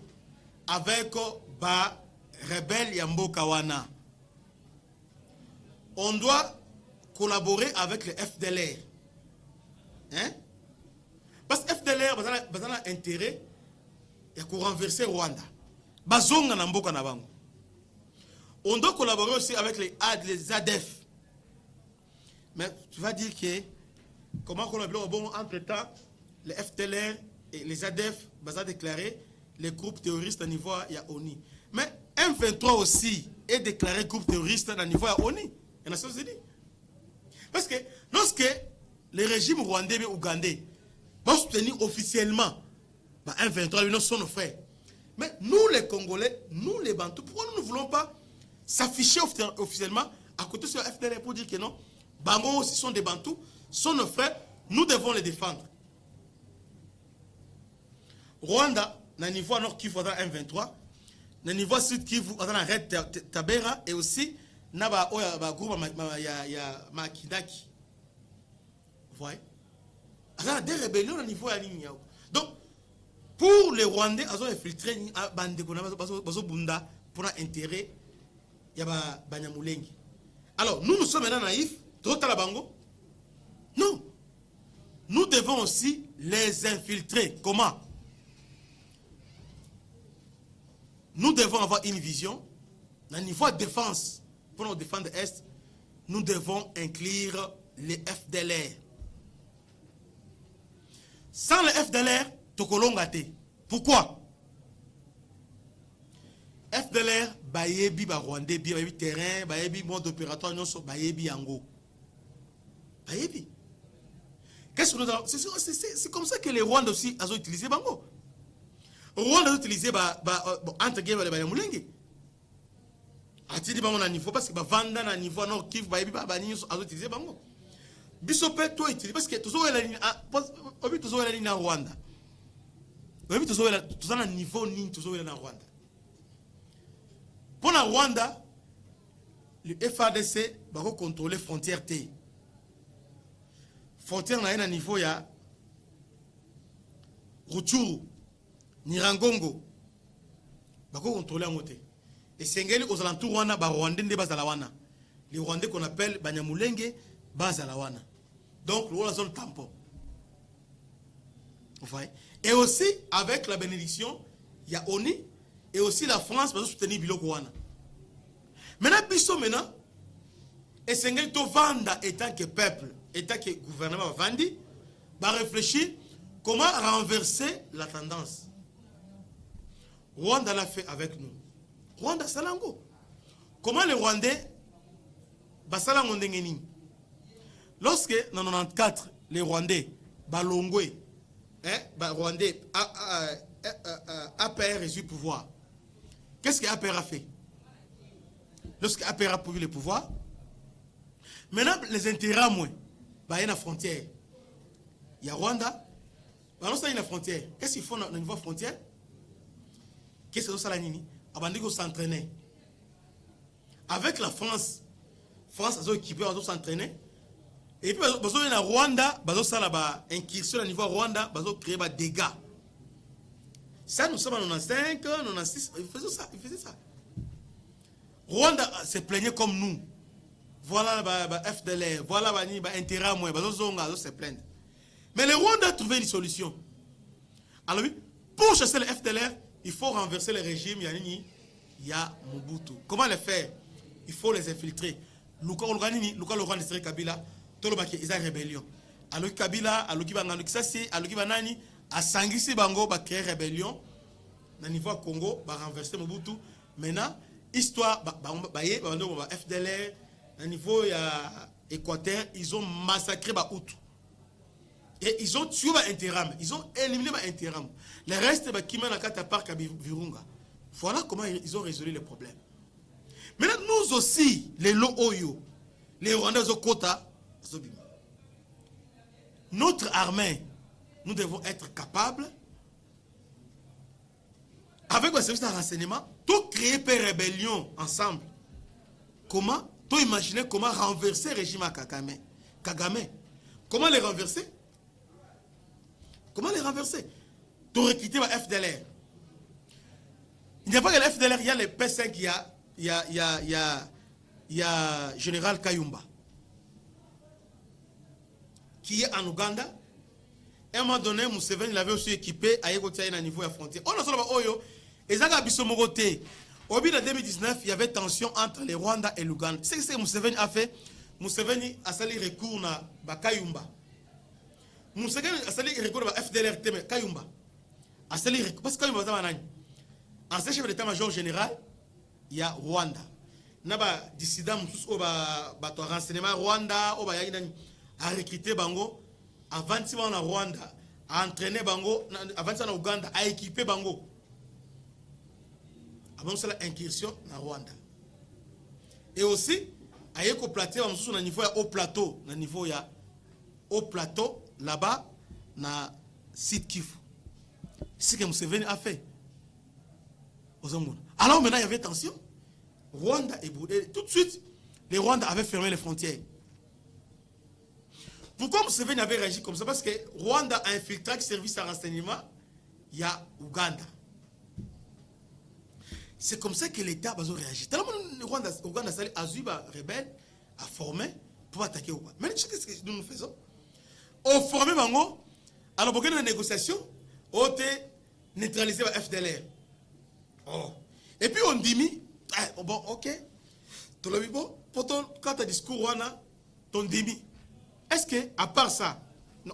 avec les rebelles Yambo Kawana. On doit collaborer avec le FDLR. Hein? Parce que FDLR a intérêt à renverser Rwanda. Bazonga na mboka na bango. On doit collaborer aussi avec les ADF. Mais tu vas dire que comment collaborer entre-temps, les FDLR et les ADF ont déclaré les groupes terroristes à niveau de ONU. Mais M23 aussi est déclaré groupe terroriste à niveau de ONU. Les Nations Unies. Parce que lorsque les régimes rwandais et ougandais vont soutenir officiellement M23, ils sont nos frères. Mais nous les Congolais, nous les Bantous, pourquoi nous ne voulons pas s'afficher officiellement à côté de ce FDLR pour dire que non, Bango aussi sont des Bantous, sont nos frères, nous devons les défendre. Rwanda, na niveau nord qui faudra M23, na niveau sud Kivu on a Red Tabera et aussi na ba groupe ya Makindaki. Vous voyez, on a des rébellions au niveau ya ligne. Donc pour les Rwandais, ils ont infiltré bande bazo bunda pour un intérêt ya ba Banyamulenge. Alors nous sommes maintenant naïfs, trop la bango. Non. Nous devons aussi les infiltrer. Comment? Nous devons avoir une vision. Au niveau de défense, pour nous défendre l'Est, nous devons inclure les FDLR. Sans les FDLR, Tokolongate. Pourquoi? FDLR, Bayebi, Rwandais, Bayebi terrain, Bayebi mode opératoire, Bayebi Yango. Bayebi. Qu'est-ce que nous avons? C'est comme ça que les Rwandais aussi ont utilisé Bango. Rwanda a utilisé entre guillemets les Banyamulenge. A-t-il Bango na niveau parce que vanda na niveau non Kivu Bayebi Bani a utilisé Bango. Bisopé toi utilisé parce que toujours la ligne obi toujours la ligne na Rwanda. Obi toujours na niveau ni toujours na Rwanda. Pour la Rwanda, le FARDC va contrôler frontière T. Frontière na niveau ya Ruchuru, Nirangongo, bako contrôler en côté. Et Sengeli aux alentours wana ba Rwandais de bazalawana. Les Rwandais qu'on appelle Banyamulenge bazalawana. Donc la zone tampon. Vous voyez? Et aussi avec la bénédiction, il y a ONU et aussi la France va soutenir biloko wana. Maintenant biso maintenant et Sengeli to vanda étant que peuple, étant que gouvernement vandi va réfléchir comment renverser la tendance. Rwanda l'a fait avec nous. Rwanda Salango. Comment les Rwandais Basalango Ndengeni? Lorsque en 94, les Rwandais Balongwe, Rwandais APR réussi le pouvoir. Qu'est-ce que APR a fait? Lorsque APR a pris le pouvoir, maintenant les intérêts moins, il y a une frontière. Il y a Rwanda, il y a une frontière. Qu'est-ce qu'ils font au niveau frontière? Qu'est-ce que ça la nini? Abandiko s'entraîner. Avec la France, France a équipé, ils s'entraîner. Et puis, ils ont Rwanda, ils ont incursion au niveau Rwanda, ils ont créé des dégâts. Ça, nous sommes en 95, 96, ils faisaient ça. Rwanda se plaignait comme nous. Voilà FDLR, voilà intérêt à moi, ils se plaignent. Mais le Rwanda a trouvé une solution. Alors oui, pour chasser les FDLR, il faut renverser le régime. Il y a Mobutu. Comment le faire? Il faut les infiltrer. Luka Laurent Desiré Kabila, Tolobaki, ils ont rébellion. Alors Kabila, alors Kibanganoukisasi, alors Kibanani, à Sangisi Bango, va créer rébellion. Au niveau Congo, va renverser Mobutu. Maintenant, histoire, FDLR, au niveau Équateur, ils ont massacré Hutu. Et ils ont tué Interam, ils ont éliminé Interam. Le reste, Virunga. Voilà comment ils ont résolu le problème. Maintenant, nous aussi, les Lo-Oyo, les Rwandais au Kota, notre armée, nous devons être capables, avec le service de renseignement, de créer une rébellion ensemble. Comment? De imaginer comment renverser le régime à Kagame. Comment les renverser? Comment les renverser? Tu recruter la FDLR. Il n'y a pas que la FDLR, il y a les P5, il y a Général Kayumba, qui est en Ouganda. Et à un moment donné, Museveni l'avait aussi équipé à un niveau de frontière. On a dit Oyo, et Zaga Bissomogote. Au bout de 2019, il y avait tension entre les Rwanda et l'Ouganda. C'est ce que Museveni a fait. Museveni a sali recours à Kayumba. Museveni a sali recours à FDLR Kayumba. A sali recours parce que Kayumba va nani. Ancien chef d'état-major général, il y a Rwanda. Naba dissident au renseignement Rwanda, au a recruté Bango, avant de en Rwanda, a entraîné Bango, avant de en Ouganda, a équipé Bango. Avant ça, l'incursion en Rwanda. Et aussi, a écoplaté sur le niveau haut plateau, le niveau haut plateau, là-bas, na site Kivu. C'est ce que Museveni a fait. Alors maintenant, il y avait tension. Rwanda et Burundi. Tout de suite, les Rwandais avaient fermé les frontières. Pourquoi Museveni avait réagi comme ça? Parce que Rwanda a infiltré le service de renseignement, il y a Ouganda. C'est comme ça que l'État a réagi. Tellement le Rwanda a Azuba rebelle, a formé pour attaquer Ouganda. Mais qu'est-ce que nous faisons? On formé Bango, alors pour qu'il y ait une négociation, on a neutralisé la FDLR. Oh. Et puis on dit, bon, ok. Tout le monde, quand tu as discours, on a ton demi. Est-ce que, à part ça,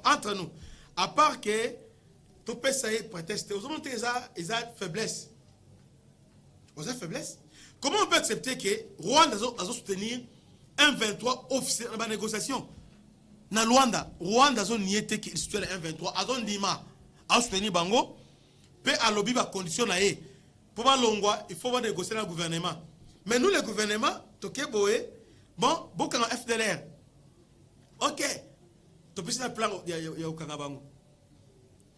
entre nous, à part que tu peux essayer de protester, ils ont faiblesse. Ils ont faiblesse. Comment on peut accepter que Rwanda a soutenu un 23 officiel dans la négociation? Dans Rwanda a nié qu'il soutient un 23. A soutenu Bango, peut à lobby la condition là. Pour longwa, il faut négocier dans le gouvernement. Mais nous, le gouvernement, bon, beaucoup de FDLR. Ok. Tu peux faire un plan, il y a aucun bango.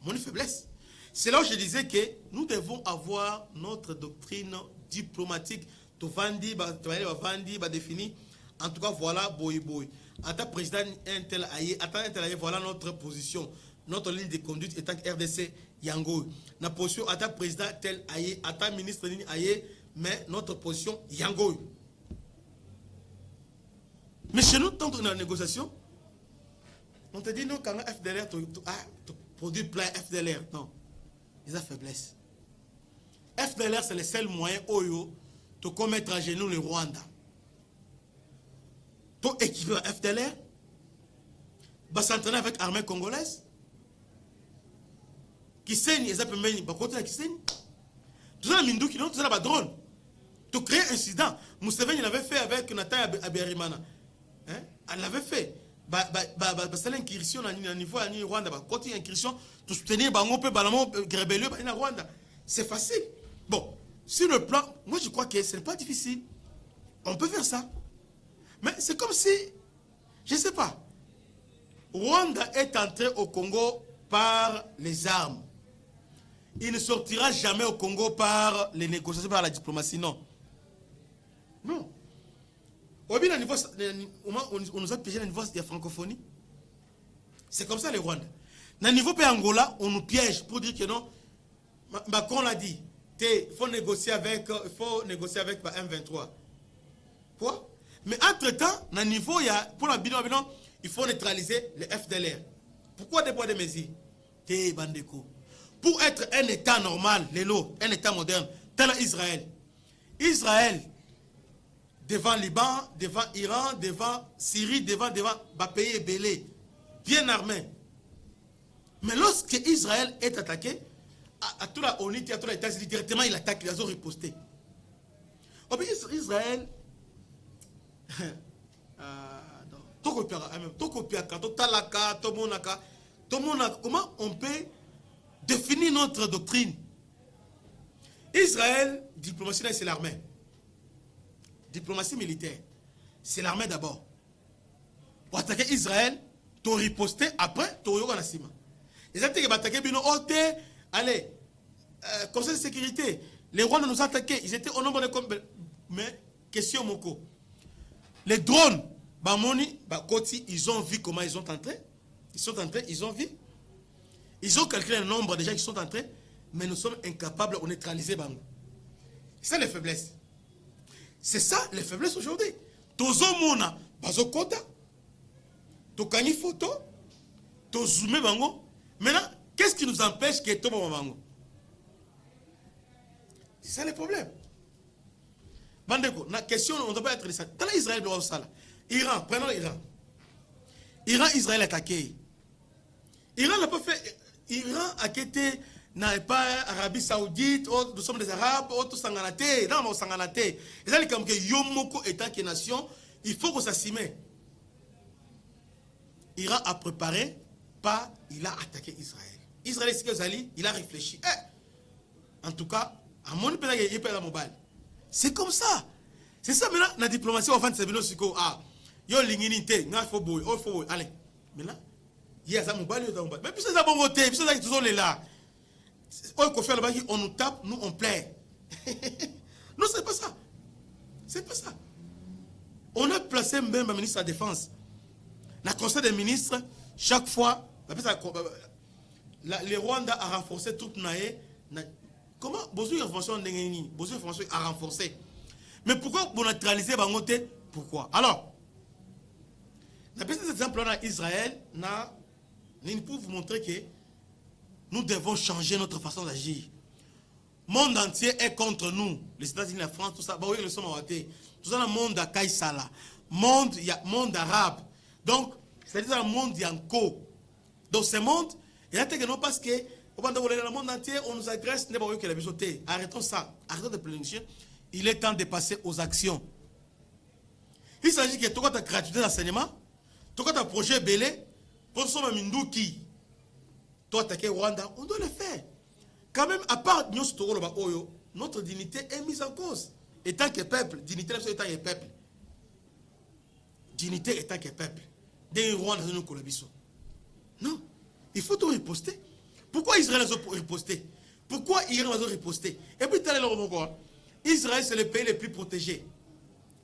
Mon faiblesse. C'est là où je disais que nous devons avoir notre doctrine diplomatique. Tu vandi, défini. En tout cas, voilà, boy. En tant que président, voilà notre position. Notre ligne de conduite étant RDC Yango. Notre position, en tant que président, tel aïe, en tant que ministre, mais notre position, Yango. Mais chez nous, tant qu'on est dans la négociation, on te dit non, quand FDLR, tu produis plein FDLR. Non, ils ont faiblesse. FDLR, c'est le seul moyen de mettre à genoux le Rwanda. Tu équipe à FDLR, va s'entraîner avec l'armée congolaise, qui saigne, ils ont pu côté qui saigne. Tout ça, Mindou qui non, tout ça, la drone. Tu crées un incident. Museveni l'avait fait avec Nathan Abiyarimana. Elle l'avait fait. C'est l'incursion au niveau de Rwanda. Quand il y a une incursion, tu soutenir Bango peut balamment rébellion dans Rwanda. C'est facile. Bon, sur le plan, moi je crois que ce n'est pas difficile. On peut faire ça. Mais c'est comme si, je ne sais pas, Rwanda est entré au Congo par les armes. Il ne sortira jamais au Congo par les négociations, par la diplomatie, non. Non. On nous a piégé au niveau de la francophonie. C'est comme ça les Rwandais. Au niveau de Angola, on nous piège pour dire que non. Macron l'a dit. Il faut négocier avec M23. Quoi? Mais entre-temps, au niveau, pour la bilan, il faut neutraliser les FDLR. Pourquoi des poids de mesures? Pour être un État normal, un État moderne, tel Israël. Israël, devant Liban, devant Iran, devant Syrie, devant pays belé, bien armé. Mais lorsque Israël est attaqué, à tout la ONU, à tout les États-Unis, directement il attaque, ils ont riposté. Israël, comment on peut définir notre doctrine? Israël, diplomatie, c'est l'armée. Diplomatie militaire, c'est l'armée d'abord. Pour attaquer Israël, tu as riposté, après, tu as eu un assima. Ils ont attaqué, allez, Conseil de sécurité, les Rwandais nous ont attaqués, ils étaient au nombre de combien? Mais, question Moko. Les drones, ils ont vu comment ils sont entrés. Ils ont vu. Ils ont calculé le nombre de gens qui sont entrés, mais nous sommes incapables de neutraliser Bango. C'est ça les faiblesses. C'est ça les faiblesses aujourd'hui. Tozo mona, bazo kota, to kani photo, to zoomé Bango. Maintenant, qu'est-ce qui nous empêche que tout Bango? C'est ça le problème. Bandeko, la question, on ne doit pas être de ça. Dans Israël, Iran, prenons l'Iran. Israël attaqué. Iran n'a pas fait. Iran a quitté, n'a pas Arabie Saoudite, nous sommes des Arabes, tous sanganaté, non, sanganaté. Et ça, comme que Yomoko étant que nation, il faut qu'on s'assume. Iran a préparé, pas, il a attaqué Israël. Israël, c'est que il a réfléchi. En tout cas, à mon pays, il y a pas mobile. C'est comme ça. C'est ça maintenant, la diplomatie, on va faire des choses. Ah, yo l'inginité, il faut boy, allez. Maintenant, il y a ça mobile, mais puis c'est ça bon côté, puis c'est ça qui sont là. On nous tape, nous on plaît. Non, c'est pas ça. C'est pas ça. On a placé même un ministre de la Défense. Dans le Conseil des ministres, chaque fois, le Rwanda a renforcé toute naïe. Comment besoin d'information a renforcé. Mais pourquoi vous neutralisez Bangote? Pourquoi? Alors, la petit exemple en Israël, pour vous montrer que nous devons changer notre façon d'agir. Le monde entier est contre nous. Les États-Unis, la France, tout ça. Bah oui, le sommes tout ça, le monde à Kaïsala. Monde arabe. Donc, c'est-à-dire le monde yanko. Donc, ce monde, il y a que non parce que le monde entier, on nous agresse, arrêtons ça. Arrêtons de planifier. Il est temps de passer aux actions. Il s'agit que tu as gratuité d'enseignement, tu as un projet belé, pour ce Minduki, toi attaquer Rwanda, on doit le faire. Quand même, à part notre dignité est mise en cause. Étant que peuple, dignité étant que peuple. Dignité étant que peuple. Des Rwanda, nous collaborons. Non, il faut tout riposter. Pourquoi Israël a riposté? Pourquoi Iran a riposté? Et puis, Israël, c'est le pays le plus protégé.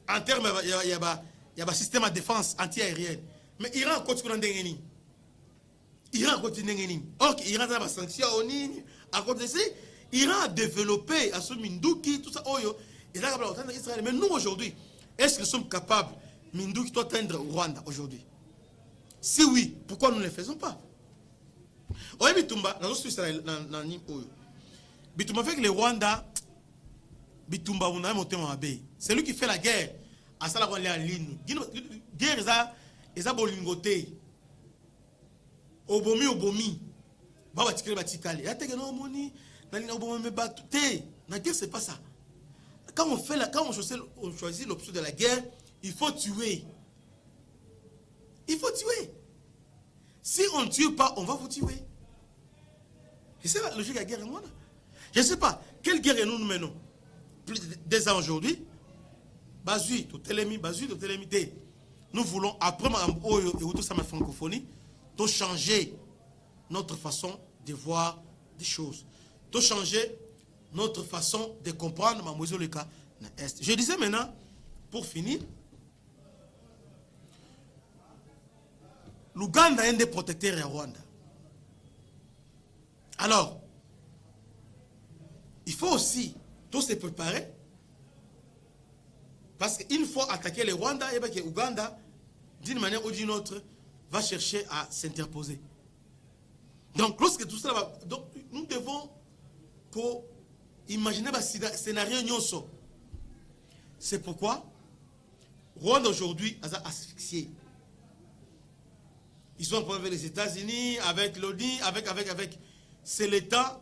En termes, il y a un système de défense anti-aérienne. Mais Iran continue d'engager. Iran continue d'engager. Or, Iran a des sanctions à côté de ça. Iran a développé à ce Minduki, tout ça. Mais nous, aujourd'hui, est-ce que nous sommes capables, Minduki doit atteindre Rwanda aujourd'hui? Si oui, pourquoi nous ne le faisons pas? Oui, Bitumba, Bitumba fait que le Rwanda, Bitumba, on a monté en abeille. C'est lui qui fait la guerre. À ça, on est en ligne. Guerre, ils ont bolingoté. Obomi. Baba tikele batikale. Ya teke no moni, na obomi me batute. La guerre, c'est pas ça. Quand on choisit l'option de la guerre, il faut tuer. Il faut tuer. Si on ne tue pas, on va vous tuer. Et c'est la logique de la guerre. Je ne sais pas, quelle guerre nous menons? Plus de 2 ans aujourd'hui, nous voulons, après ma francophonie, de changer notre façon de voir des choses, de changer notre façon de comprendre le cas. Je disais maintenant, pour finir, l'Ouganda est un des protecteurs à Rwanda. Alors, il faut aussi tous se préparer. Parce qu'une fois attaqué le Rwanda, et bien que l'Ouganda, d'une manière ou d'une autre, va chercher à s'interposer. Donc, lorsque tout cela va... Donc, nous devons imaginer un scénario nyonso. C'est pourquoi Rwanda aujourd'hui a asphyxié. Ils sont avec les États-Unis, avec l'ONU, avec... C'est l'État.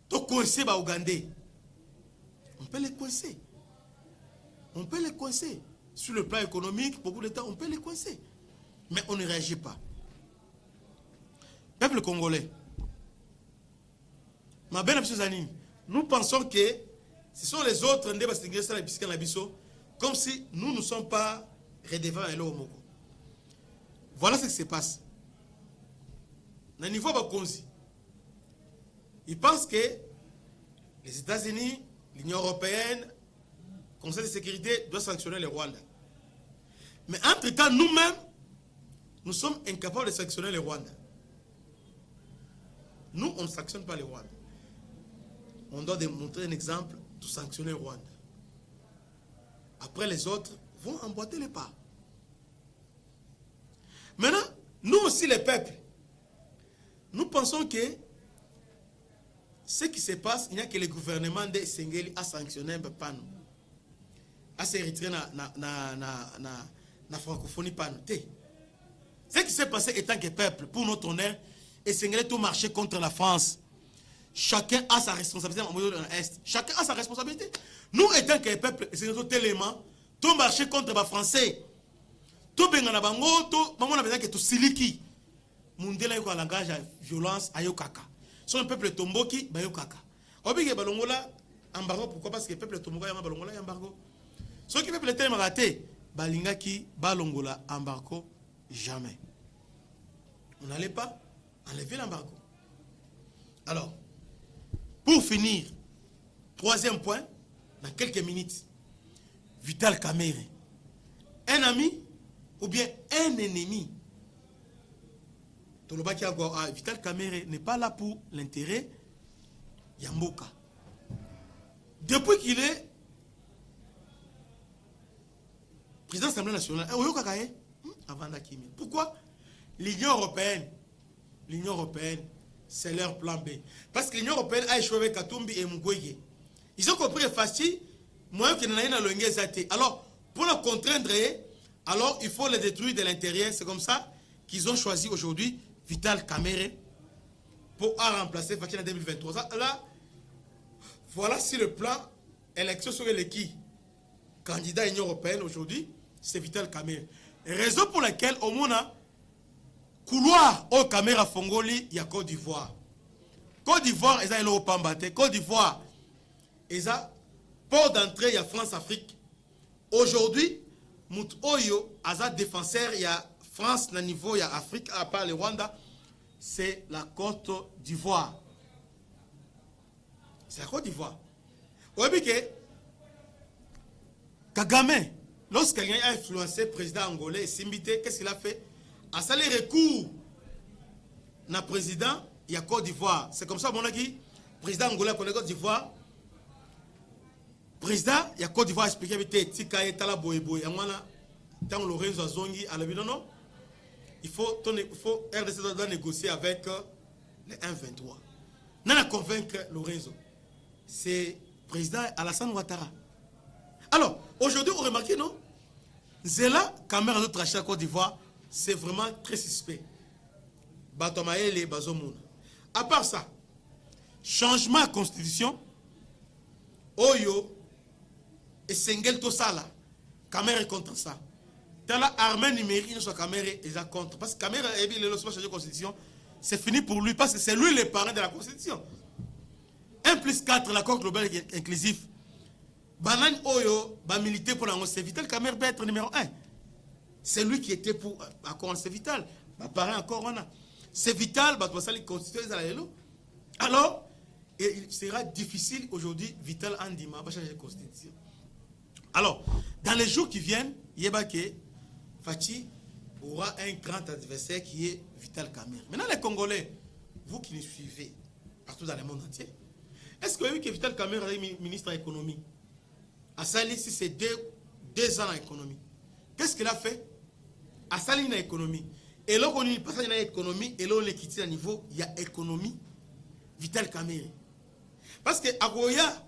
Donc, coincer les Ougandais. On peut les coincer. On peut les coincer. Sur le plan économique, beaucoup de temps, on peut les coincer. Mais on ne réagit pas. Peuple congolais, ma belle amie, nous pensons que ce sont les autres comme si nous ne sommes pas redevables à l'homme. Voilà ce qui se passe. Au niveau de Bakonzi, ils pensent que les États-Unis, l'Union européenne, le Conseil de sécurité doit sanctionner le Rwanda. Mais entre-temps, nous-mêmes, nous sommes incapables de sanctionner le Rwanda. Nous, on ne sanctionne pas le Rwanda. On doit démontrer un exemple de sanctionner le Rwanda. Après, les autres vont emboîter les pas. Maintenant, nous aussi, les peuples, nous pensons que ce qui se passe, il n'y a que le gouvernement de Sengeli a sanctionné, mais pas nous. À s'éritrer na francophonie, pas nous. Ce qui s'est passé étant que peuple, pour notre honneur, et Sengeli tout marché contre la France. Chacun a sa responsabilité dans l'Est. Chacun a sa responsabilité. Nous, étant que peuple, et Sengeli tout élément, tout marché contre les Français. Tout bengana bango, tout, maman a besoin que tout siliki. Mundela yoko langage à violence à yokaka. Son le peuple tomboki, ba yokaka. Obige balongola embargo, pourquoi? Parce que le peuple tomboka yama balongola embargo. Ceux qui peuple tellement raté, balingaki balongola embargo jamais. On n'allait pas enlever l'embargo. Alors, pour finir, troisième point, dans quelques minutes. Vital Kamerhe. Un ami ou bien un ennemi. Vital Kamerhe n'est pas là pour l'intérêt Yamboka. Depuis qu'il est président de l'Assemblée nationale, pourquoi l'Union européenne, c'est leur plan B. Parce que l'Union européenne a échoué avec Katumbi et Mukwege. Ils ont compris facile, moyen que n'a pas. Alors, pour le contraindre, alors il faut les détruire de l'intérieur. C'est comme ça qu'ils ont choisi aujourd'hui Vital Kamerhe pour remplacer Fachi en 2023. Là, voilà si le plan élection sur qui candidat à l'Union européenne aujourd'hui, c'est Vital Kamerhe. Raison pour laquelle au monde couloir au Kamerhe Fongoli, il y a Côte d'Ivoire. Côte d'Ivoire, ils ont Pambaté. Côte d'Ivoire, ils ont port d'entrée, il y a France-Afrique. Aujourd'hui, Mout Oyo, Aza défenseur, il y a France, le niveau, il y a Afrique, à part le Rwanda, c'est la Côte d'Ivoire. C'est la Côte d'Ivoire. Vous voyez que Kagame, lorsqu'il a influencé le président angolais et Simbité, qu'est-ce qu'il a fait? À ça, les recours, le président, il y a Côte d'Ivoire. C'est comme ça, mon ami, président angolais pour la Côte d'Ivoire. Président, il y a Côte d'Ivoire expliqué que Tika et Tala Boyeboy. Tant Lorenzo Azongi, à la vie, non, il faut RDC doit négocier avec les 1-23. N'a convaincre Lorenzo. C'est président Alassane Ouattara. Alors, aujourd'hui, vous remarquez, non? Zela, caméra de Tracha Côte d'Ivoire, c'est vraiment très suspect. Batomaele, Bazomouna. À part ça, changement de constitution, Oyo et Sengel Tosala, caméra est contre ça. Dans la armée numérique, notre caméra est contre. Parce que caméra, le changement de constitution, c'est fini pour lui, parce que c'est lui le parent de la constitution. 1+4, l'accord global inclusif. Banane Oyo, militer pour la c'est Vital Kamerhe peut être numéro 1. C'est lui qui était pour l'accord, c'est Vital. Parent encore, on a. C'est Vital, alors, il sera difficile aujourd'hui, Vital Andima, va changer de constitution. Alors, dans les jours qui viennent, Yebake, Fachi aura un grand adversaire qui est Vital Kamerhe. Maintenant, les Congolais, vous qui nous suivez partout dans le monde entier, est-ce que vous avez vu que Vital Kamerhe est ministre de l'économie? À Sali, si c'est deux ans en économie. Qu'est-ce qu'il a fait? À Sali, il y a économie. Et là, on passe dans l'économie, et là, on est quitté à niveau, il y a économie, Vital Kamerhe. Parce que à Goya,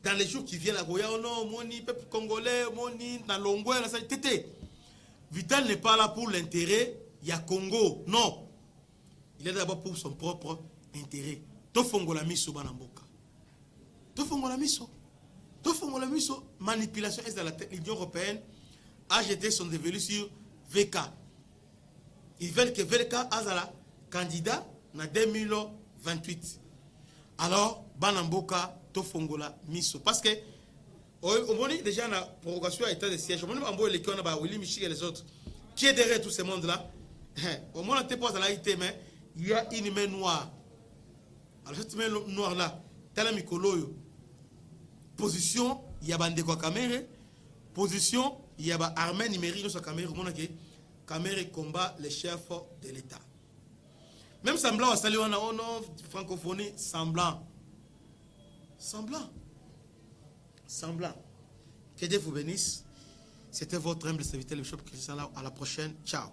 dans les jours qui viennent, à Goya, non, moni, peuple congolais, moni, dans l'ongoué, dans la tété. Vital n'est pas là pour l'intérêt, il y a Congo. Non. Il est d'abord pour son propre intérêt. Tofongola miso banamboka. Tofongola miso. Tofongola miso. Manipulation est dans la tête. L'Union européenne a jeté son dévolu sur VK. Ils veulent que VK azala candidat en 2028. Alors, banamboka, tofongola miso. Parce que au moment déjà la prorogation à état de siège, au moment où on a Willy Michel et les autres, qui est derrière tout ce monde-là, au moment où on pas à la IT, mais il y a une main noire. Alors cette main noire-là, tel Mikoloyo, position, il y a Bandeko Kamerhe, position, il y a armée numérique sur Kamerhe, au moment où Kamerhe combat les chefs de l'État. Même semblant, on salue, on a francophonie, semblant. Que Dieu vous bénisse. C'était votre humble serviteur, le bishop Christian. À la prochaine. Ciao.